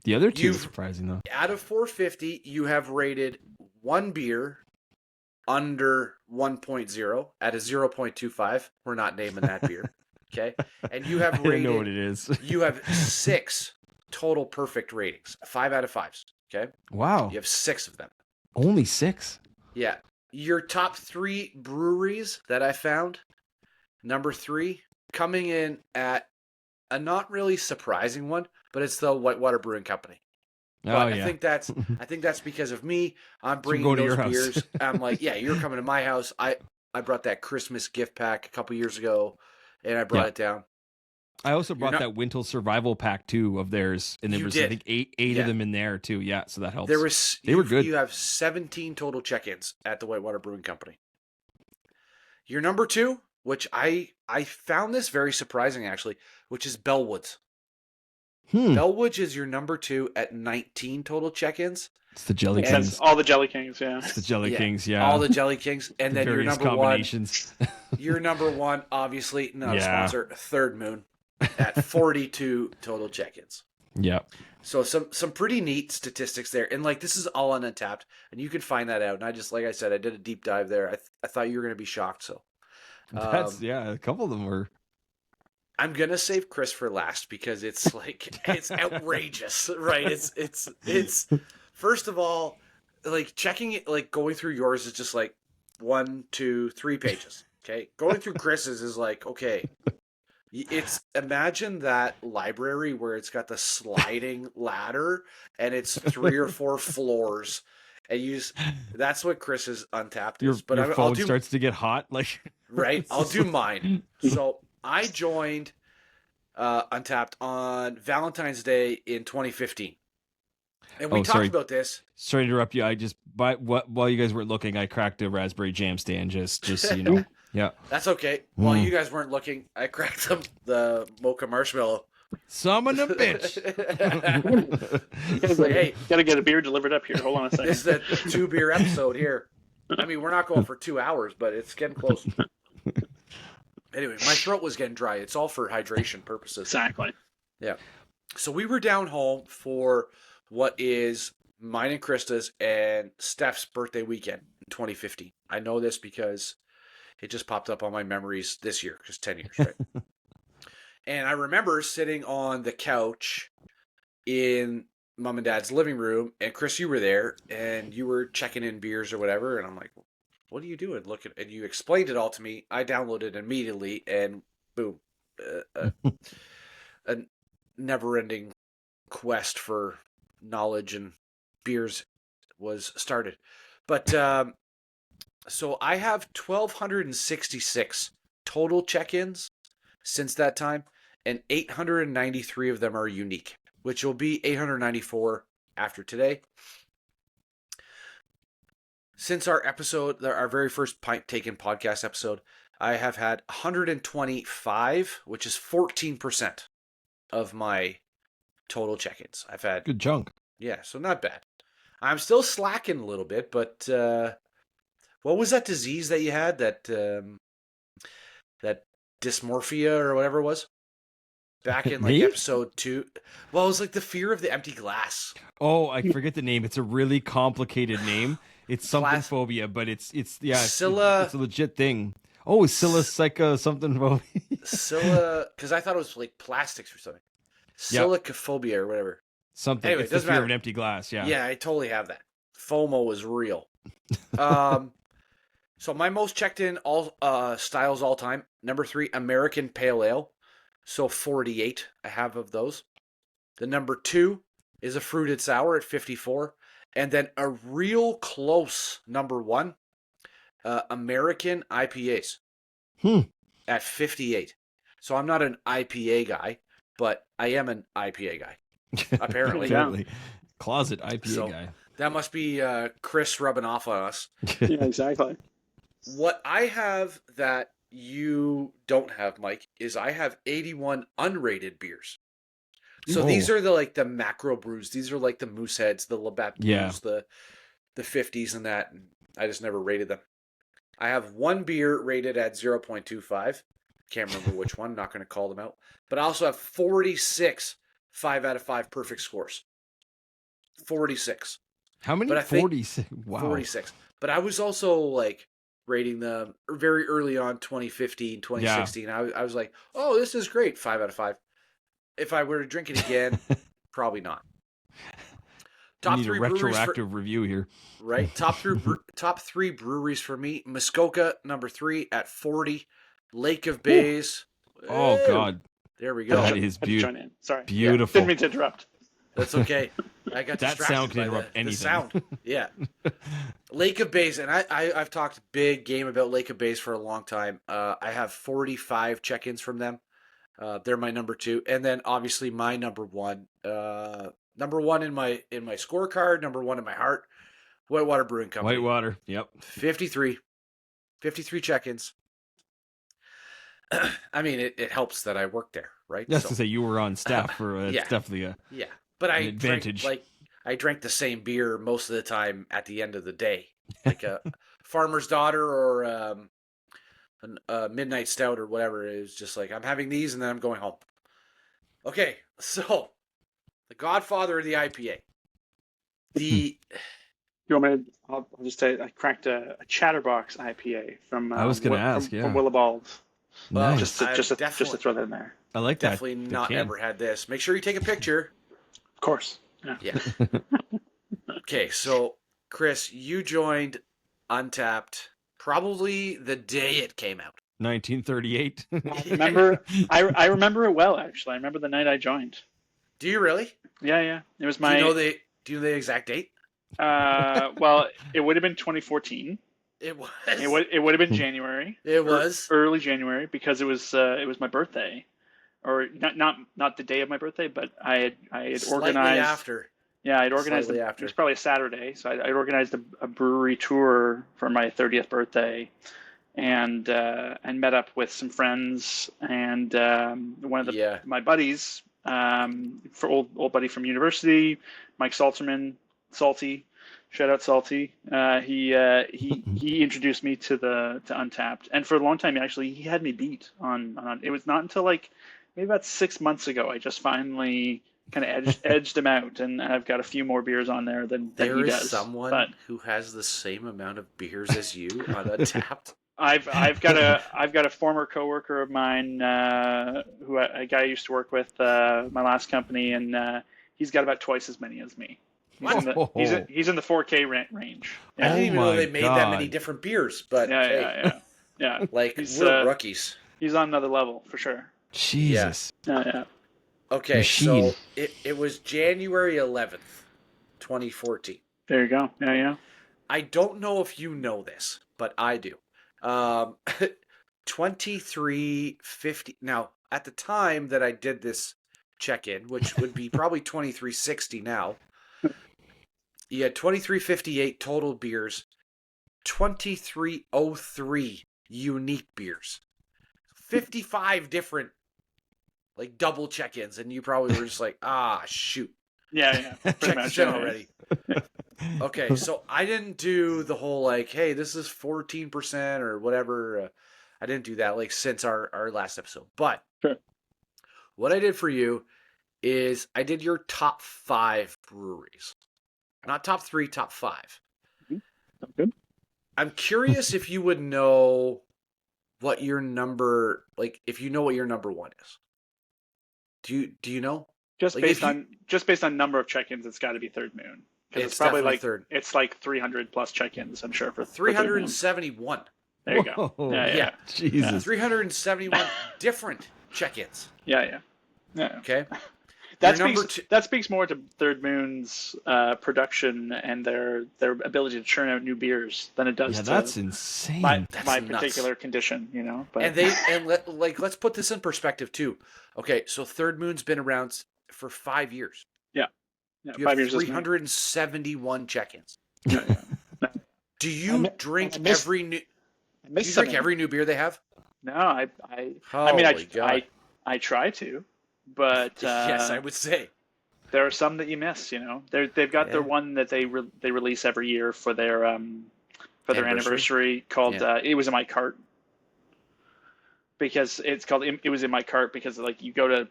The other two are You've- surprising though. Out of 450, you have rated one beer under 1.0 at a 0.25. We're not naming that beer. Okay. And you have I don't rated, know what it is. you have 6 total perfect ratings, 5 out of 5s. Okay. Wow. You have 6 of them. Only 6? Yeah. Your top 3 breweries that I found, number 3, coming in at a not really surprising one, but it's the Whitewater Brewing Company. Oh, But yeah. I think that's because of me. I'm So bringing go to those your house. beers. I'm like, yeah, you're coming to my house. I brought that Christmas gift pack a couple years ago, and I brought Yeah. it down. I also brought not- that Wintle Survival Pack too of theirs, and there You was did. I think eight Yeah. of them in there too. Yeah, so that helps. There was They were good. You have 17 total check-ins at the Whitewater Brewing Company. Your number 2, which I found this very surprising actually, which is Bellwoods. Bellwoods is your number 2 at 19 total check-ins. It's the Jelly And- Kings. That's all the Jelly Kings, yeah. It's the Jelly Yeah. Kings. Yeah, All the Jelly Kings, and The then your various number 1. combinations. Your number 1, obviously not a Yeah. sponsor, Third Moon, at 42 total check-ins. Yeah. So some pretty neat statistics there, and like this is all on Untappd, and you can find that out. And I just, like I said, I did a deep dive there. I thought you were going to be shocked. So That's a couple of them were. I'm gonna save Chris for last because it's like it's outrageous, right? It's first of all, like checking it, like going through yours is just like 1, 2, 3 pages. Okay, going through Chris's is like, okay, it's imagine that library where it's got the sliding ladder and it's 3 or 4 floors, and that's what Chris's Untappd Your, is. But your I'll phone do starts to get hot. Like right. I'll do mine. So I joined Untappd on Valentine's Day in 2015, and we talked sorry. about this. Sorry to interrupt you. I just while you guys weren't looking, I cracked a raspberry jam stand. Just so you know. Yeah. That's okay. While you guys weren't looking, I cracked the mocha marshmallow. Summon a bitch. It's like, hey, Gotta get a beer delivered up here. Hold on a second. this is the 2 beer episode here. I mean, we're not going for 2 hours, but it's getting close. Anyway, my throat was getting dry. It's all for hydration purposes. Exactly. Yeah. So we were down home for what is mine and Krista's and Steph's birthday weekend in 2015. I know this because it just popped up on my memories this year, just 10 years, right? And I remember sitting on the couch in Mom and Dad's living room, and Chris, you were there, and you were checking in beers or whatever, and I'm like, what are you doing? And you explained it all to me. I downloaded it immediately, and boom, a never-ending quest for knowledge and beers was started. But so I have 1,266 total check-ins since that time, and 893 of them are unique, which will be 894 after today. Since our episode, our very first Pint Taken podcast episode, I have had 125, which is 14% of my total check-ins. I've had Good chunk. Yeah, so not bad. I'm still slacking a little bit, but what was that disease that you had? That dysmorphia or whatever it was? Back in like Me? episode 2. Well, it was like the fear of the empty glass. Oh, I forget the name. It's a really complicated name. It's something Class- phobia, but it's it's Scylla- it's a legit thing. Oh, psilocybin something phobia. Scylla, because I thought it was like plastics or something. Silicophobia or whatever. Something. Anyway, It's the doesn't fear of matter. an empty glass. Yeah. Yeah, I totally have that. FOMO is real. So my most checked in all styles all time. Number 3, American Pale Ale. So 48 I have of those. The number 2 is a fruited sour at 54. And then a real close number 1, American IPAs at 58. So I'm not an IPA guy, but I am an IPA guy, apparently. Apparently. Closet IPA So- guy. That must be Chris rubbing off on us. Yeah, exactly. What I have that you don't have, Mike, is I have 81 unrated beers. So these are the macro brews. These are like the Mooseheads, the Labatt brews, the 50s and that. And I just never rated them. I have one beer rated at 0.25. Can't remember which one. Not going to call them out. But I also have 46 5 out of 5 perfect scores. 46. How many? 46. Wow. 46. But I was also like rating them very early on, 2015, 2016. Yeah. I was like, oh, this is great. 5 out of 5. If I were to drink it again, probably not. Top three retroactive review here. Right. Top three breweries for me. Muskoka, number 3 at 40. Lake of Bays. Oh, God. There we go. That is beautiful. Sorry. Beautiful. Didn't mean to interrupt. That's okay. I got that sound can interrupt anything. The sound. Yeah. Lake of Bays, and I've talked big game about Lake of Bays for a long time. I have 45 check-ins from them. They're my number 2, and then obviously my number 1. Number 1 in my scorecard. Number 1 in my heart. Whitewater Brewing Company. Whitewater. Yep. 53 check-ins. I mean, it helps that I work there, right? Just to say you were on staff for it's definitely an advantage. I drank the same beer most of the time at the end of the day, like a farmer's daughter or a midnight stout or whatever. It was just like, I'm having these and then I'm going home. Okay, so the Godfather of the IPA. You want me to? I'll just say I cracked a Chatterbox IPA from. I was going to ask, from Willibald. Nice. Just to throw that in there. I like that. Definitely not ever had this. Make sure you take a picture. Of course. Yeah. Okay, so Chris, you joined Untappd probably the day it came out. 1938. I remember it well, actually. I remember the night I joined. Do you really? Yeah. It was my. Do you know the exact date? Well, it would have been 2014. It was. It would have been January. It was early January because it was my birthday, or not the day of my birthday, but I had slightly organized after. Yeah, I'd organized. It was probably a Saturday, so I organized a brewery tour for my 30th birthday, and met up with some friends and one of my buddies, for old buddy from university, Mike Salterman, Salty. Shout out Salty. He introduced me to Untappd, and for a long time he had me beat on. It was not until like maybe about 6 months ago I just finally kind of edged him out, and I've got a few more beers on there than he does. There is someone who has the same amount of beers as you on Untappd. I've got a former coworker of mine, a guy I used to work with, my last company, and he's got about twice as many as me. He's in the 4K range. Yeah. I didn't even know they made that many different beers, but yeah. Like we're rookies. He's on another level for sure. Jesus. Yeah. Okay, Machine. So it was January 11th, 2014. There you go. Yeah. I don't know if you know this, but I do. 2350. Now, at the time that I did this check-in, which would be probably 2360 now, you had 2358 total beers, 2303 unique beers, 55 different like double check-ins, and you probably were just like, shoot. Yeah. Pretty much already. Okay, so I didn't do the whole like, hey, this is 14% or whatever. I didn't do that like since our last episode. But what I did for you is I did your top 5 breweries. Not top 3, top 5. Mm-hmm. Good. I'm curious if you would know what your number, like if you know what your number 1 is. Do you know? Just based on number of check-ins, it's got to be Third Moon. It's probably like third. It's like 300 plus check-ins, I'm sure, for 371. There you go. Yeah. Jesus. 371 different check-ins. Yeah. Okay. That speaks more to Third Moon's production and their ability to churn out new beers than it does to that's insane. my nuts. particular condition, But let's put this in perspective too. Okay, so Third Moon's been around for 5 years. Yeah, you 5 years. 371 check-ins. Yeah. Do you drink every new? Do you drink every new beer they have? No, I Holy God. I try to, but Yes, I would say. there are some that you miss. You know, they've got their one that they release every year for their anniversary called It Was in My Cart, because it's called It Was in My Cart because like you go to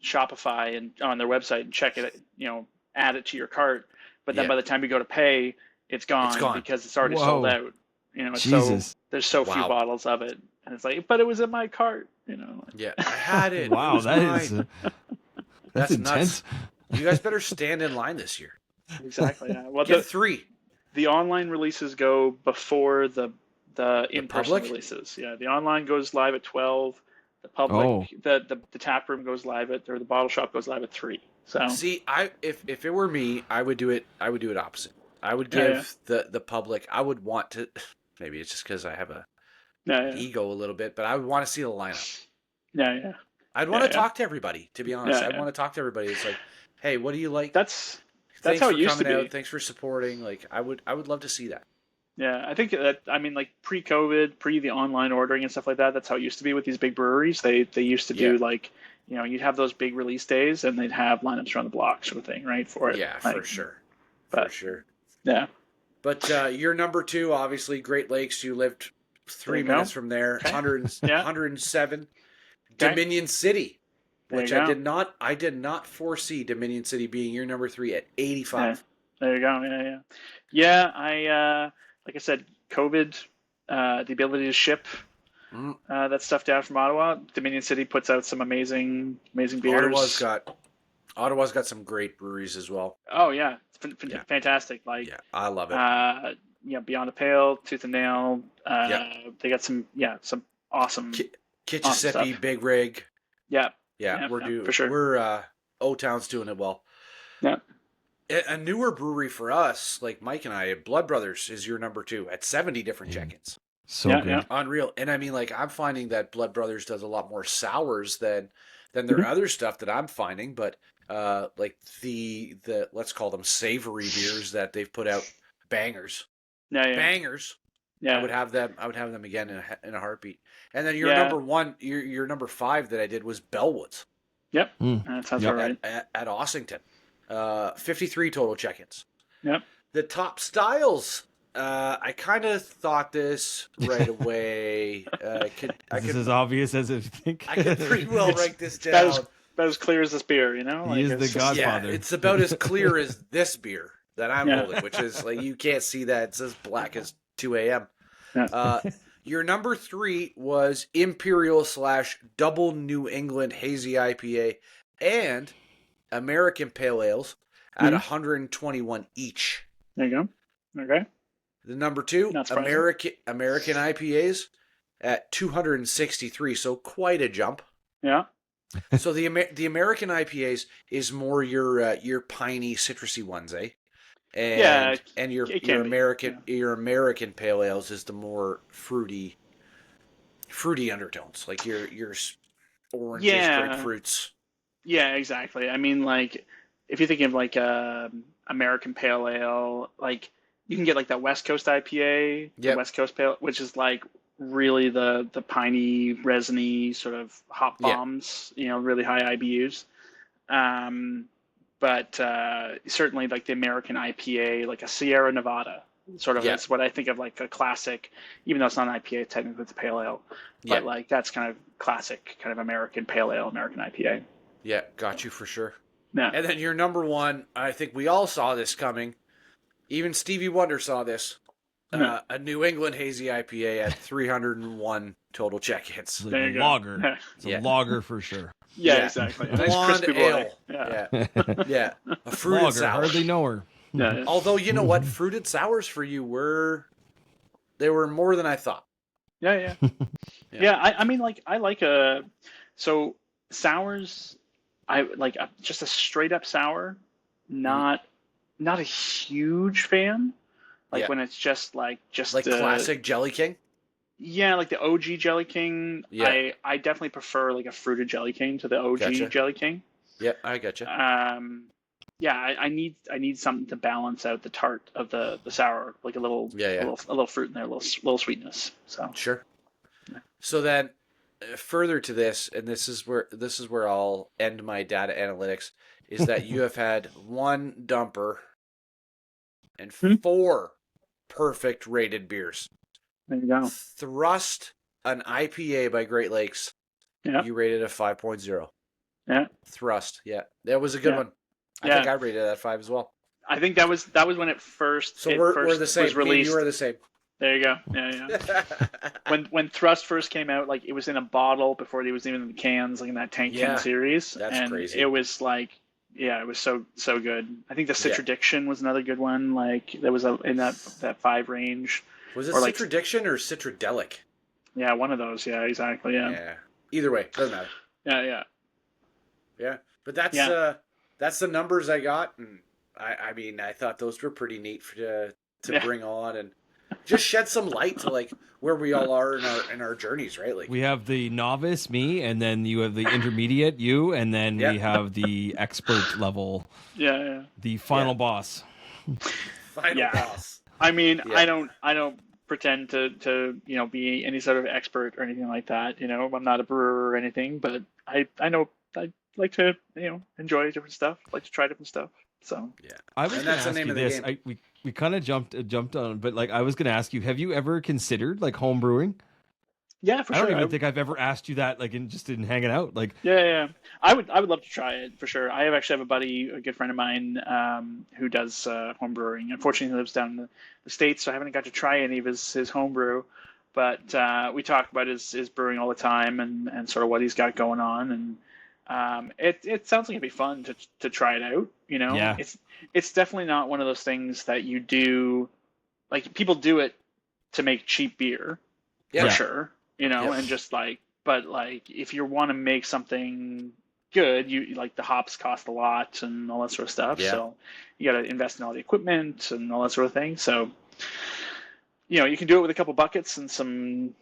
Shopify and on their website and check it, you know, add it to your cart, but then by the time you go to pay, it's gone because it's already sold out. You know, so there's so few bottles of it, and it's like, but it was in my cart. You know. Yeah, I had it. Wow, that's intense. Nuts. You guys better stand in line this year. Exactly. Yeah. Well, Get 3. The online releases go before the in-person releases. Yeah, the online goes live at 12. The public, the tap room goes live or the bottle shop goes live at 3. So see, if it were me, I would do it opposite. I would give the public. I would want to. Maybe it's just because I have a ego a little bit, but I would want to see the lineup. Yeah. I'd want to talk to everybody. To be honest, I'd want to talk to everybody. It's like, hey, what do you like? That's how it used to be. Thanks for supporting. Like, I would love to see that. Yeah, I think that like pre-COVID, pre the online ordering and stuff like that. That's how it used to be with these big breweries. They used to do like, you know, you'd have those big release days and they'd have lineups around the block sort of thing, right? For it. Yeah, like, for sure. For sure. Yeah. But you're number 2, obviously, Great Lakes. You lived 3 minutes from there. 107. Dominion City, which I did not foresee Dominion City being your number 3 at 85. Yeah. There you go. Yeah. I like I said, COVID, the ability to ship that stuff down from Ottawa. Dominion City puts out some amazing beers. Ottawa's got some great breweries as well. Oh yeah, fantastic. Like I love it. Beyond the Pale, Tooth and Nail. They got some awesome Kitchissippi, stuff. Big Rig. Yeah, we're doing for sure. We're O-Town's doing it well. Yeah. A newer brewery for us, like Mike and I, Blood Brothers is your number 2 at 70 different check-ins. So good. Yeah. Unreal. And I mean, like, I'm finding that Blood Brothers does a lot more sours than their other stuff that I'm finding, but like the let's call them savory beers that they've put out, bangers. Bangers. Yeah. I would have them again in a heartbeat. And then your number 1, your number 5 that I did was Bellwoods. Yep. That sounds right. At Ossington. 53 total check-ins. Yep. The top styles. I kind of thought this right away. This is as obvious as it think. I could pretty well write this down. About as clear as this beer, you know? He is the Godfather. Yeah, it's about as clear as this beer that I'm holding, which is like, you can't see that. It's as black as 2 a.m. Yeah. Your number 3 was Imperial / Double New England Hazy IPA and American Pale Ales at 121 each. There you go. Okay. The number 2, American IPAs at 263, so quite a jump. Yeah. So the American IPAs is more your piney, citrusy ones, eh? And your American Pale Ales is the more fruity undertones, like your oranges, grapefruits. Yeah, exactly. I mean, like, if you think of like American Pale Ale, like you can get like that West Coast IPA, the West Coast Pale, which is like really the piney, resiny sort of hop bombs, you know, really high IBUs. But certainly like the American IPA, like a Sierra Nevada, sort of is what I think of like a classic, even though it's not an IPA, technically it's a pale ale. But like that's kind of classic kind of American Pale Ale, American IPA. Yeah, got you for sure. Yeah. And then your number 1, I think we all saw this coming. Even Stevie Wonder saw this. A New England Hazy IPA at 301 total check-ins. It's like a lager. It's a lager for sure. Yeah, exactly. A nice blonde ale. Yeah. A fruited lager, sour. Hardly know her. Yeah. Although, you know what? Fruited sours for you were more than I thought. Yeah. I mean, like, I like so sours, I like just a straight up sour, not a huge fan. Like when it's just like classic Jelly King. Yeah, like the OG Jelly King. Yeah. I definitely prefer like a fruited Jelly King to the OG Jelly King. Yeah, I gotcha. I need something to balance out the tart of the sour, like a little fruit in there, a little sweetness. So Sure. So then, further to this, and this is where I'll end my data analytics, is that you have had one dumper and 4 perfect rated beers. There you go. Thrust, an IPA by Great Lakes. Yeah. You rated a 5.0. Yeah. Thrust. Yeah. That was a good one. I think I rated that 5 as well. I think that was when it first. So we're the same. Was released. You were the same. There you go. Yeah. when Thrust first came out, like it was in a bottle before it was even in the cans, like in that tank can series. That's crazy. It was like, it was so good. I think the Citradiction was another good one. Like there was in that 5 range. Was it Citradiction or Citradelic? Yeah, one of those. Yeah, exactly. Yeah. Yeah. Either way, doesn't matter. Yeah. Yeah, but that's the numbers I got, and I mean I thought those were pretty neat to bring on and just shed some light to like where we all are in our journeys, right? Like we have the novice, me, and then you have the intermediate, you, and then we have the expert level. Yeah. The final boss. Final boss. I mean, I don't pretend to be any sort of expert or anything like that. I'm not a brewer or anything, but I know I like to enjoy different stuff, like to try different stuff. So I was going to ask you this. We kind of jumped on, but like I was going to ask you, have you ever considered like home brewing? Yeah, for sure. I don't even think I've ever asked you that, like just in hanging out. Like yeah. I would love to try it for sure. I actually have a buddy, a good friend of mine, who does home brewing. Unfortunately, he lives down in the States, so I haven't got to try any of his home brew. But we talk about his brewing all the time and sort of what he's got going on, and it sounds like it'd be fun to try it out. Yeah. It's definitely not one of those things that you do. Like people do it to make cheap beer, for sure. And just but if you want to make something good, you like the hops cost a lot and all that sort of stuff. Yeah. So you got to invest in all the equipment and all that sort of thing. So, you can do it with a couple buckets and some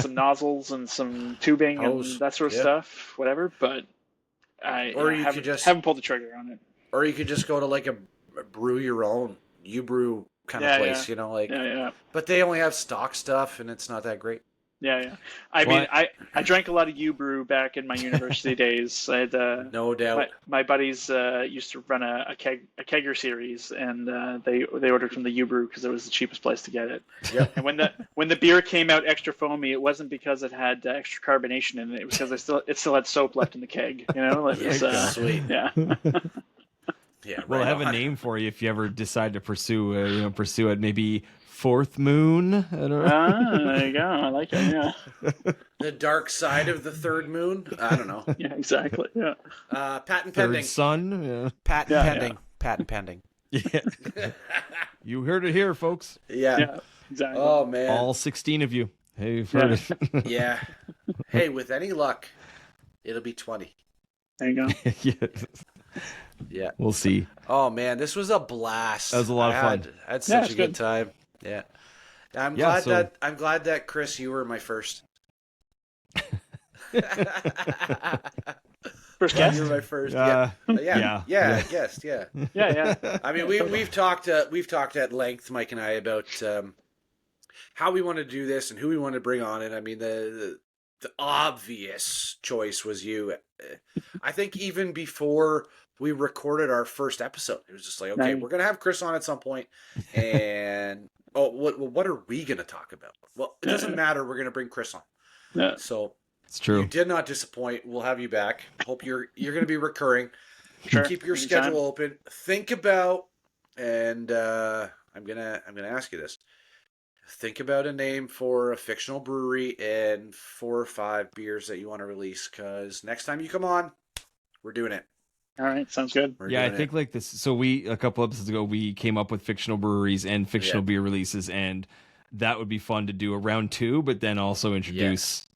nozzles and some tubing and that sort of stuff, whatever. But haven't pulled the trigger on it. Or you could just go to like a brew your own, you brew kind of place, But they only have stock stuff and it's not that great. Yeah. I mean, I drank a lot of U-Brew back in my university days. I had no doubt. My buddies used to run a kegger series, and they ordered from the U-Brew because it was the cheapest place to get it. Yeah. And when the beer came out extra foamy, it wasn't because it had extra carbonation in it. It was because it still had soap left in the keg. Sweet. Yeah. Yeah. Well, I have a name for you if you ever decide to pursue it. Maybe Fourth Moon. I don't know. There you go. I like it. Yeah. The dark side of the third moon. I don't know. Yeah, exactly. Yeah. Patent Third pending. sun. Yeah. Patent pending. Yeah. Patent pending. Yeah. You heard it here, folks. Yeah. Exactly. Oh man. All 16 of you. Hey, you've heard it. Yeah. Hey, with any luck, it'll be 20. There you go. Yeah. We'll see. Oh man, this was a blast. That was a lot of fun. I had such a good time. Yeah. I'm glad that Chris, you were my first. First guest. You were my first. Guest. Yeah. Yeah. I mean, we've talked at length, Mike and I, about how we want to do this and who we want to bring on. And I mean, the obvious choice was you. I think even before we recorded our first episode, it was just like, okay, we're gonna have Chris on at some point, and what are we gonna talk about? Well, it doesn't matter. We're gonna bring Chris on. Yeah. So it's true. You did not disappoint. We'll have you back. Hope you're gonna be recurring. Sure. Keep your schedule open. Think about, and I'm gonna ask you this. Think about a name for a fictional brewery and 4 or 5 beers that you want to release, because next time you come on, we're doing it. All right, sounds good. I think like this. So a couple episodes ago, we came up with fictional breweries and fictional beer releases, and that would be fun to do a round 2, but then also introduce,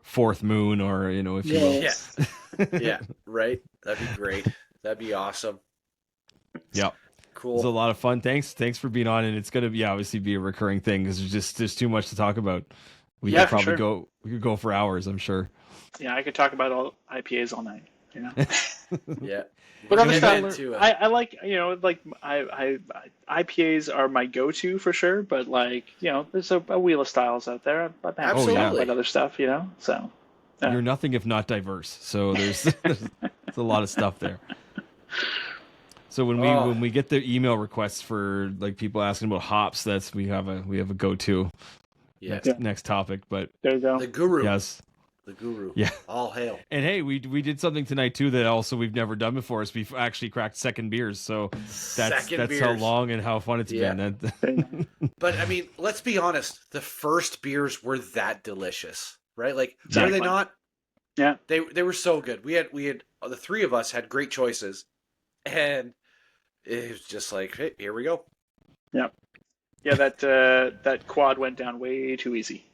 Fourth Moon, or if you will. Yeah, right. That'd be great. That'd be awesome. Yeah. Cool. It was a lot of fun. Thanks for being on, and it's gonna be obviously be a recurring thing because there's too much to talk about. We could probably go for hours, I'm sure. Yeah, I could talk about all IPAs all night. Yeah. But We're other gonna stuff, get into it. I like, like IPAs are my go-to for sure. But like, there's a wheel of styles out there. I'm happy to Absolutely. chat about other stuff. So You're nothing if not diverse. So there's a lot of stuff there. So when we get the email requests for like people asking about hops, we have a go-to next topic. But there you go. The guru. Yes. The guru. Yeah. All hail. And hey, we did something tonight too that also we've never done before. Is we've actually cracked second beers. So that's Beers. how long and how fun it's been. But I mean, let's be honest. The first beers were that delicious, right? Like, Exactly. were they not? Yeah. They were so good. We had the three of us had great choices, and it was just like, hey, here we go. Yeah. Yeah. That quad went down way too easy.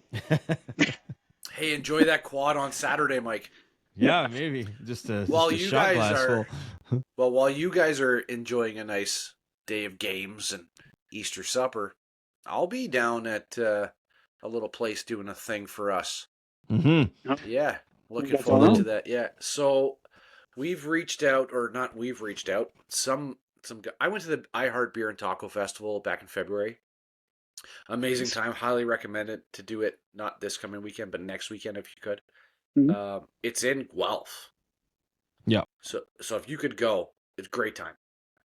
Hey, enjoy that quad on Saturday, Mike. Yeah, maybe just a you shot guys glass are full. well, while you guys are enjoying a nice day of games and Easter supper, I'll be down at a little place doing a thing for us. Mm-hmm. Yeah, looking forward to that. Yeah, so we've reached out, or not? We've reached out. I went to the iHeart Beer and Taco Festival back in February. Amazing time. Highly recommend it to do it. Not this coming weekend, but next weekend if you could. Mm-hmm. It's in Guelph. Yeah. So if you could go, it's a great time.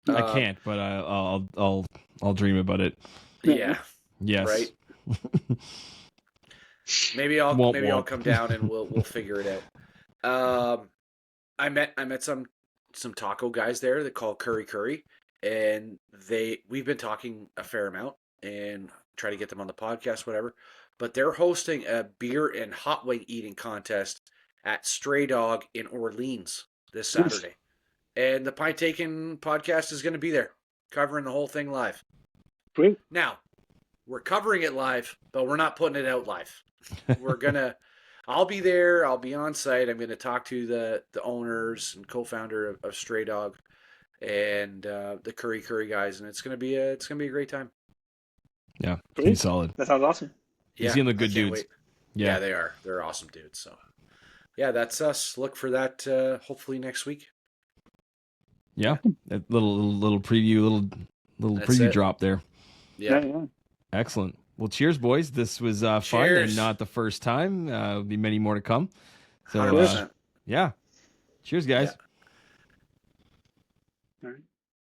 I can't, but I'll dream about it. Yeah. Yes. Right. Maybe I'll come down and we'll figure it out. I met some taco guys there that call Curry, and we've been talking a fair amount and try to get them on the podcast, whatever. But they're hosting a beer and hot wing eating contest at Stray Dog in Orleans this Saturday. And the Pint Taken podcast is going to be there, covering the whole thing live. Great. Now, we're covering it live, but we're not putting it out live. I'll be there. I'll be on site. I'm going to talk to the owners and co-founder of Stray Dog and the Curry guys, and it's going to be a great time. Yeah, he's solid. That sounds awesome. You seem like good dudes. Wait. Yeah, they are. They're awesome dudes. So, yeah, that's us. Look for that hopefully next week. Yeah, a little preview, little preview drop there. Yeah. Excellent. Well, cheers, boys. This was fun and not the first time. There'll be many more to come. So, yeah. Cheers, guys. Yeah.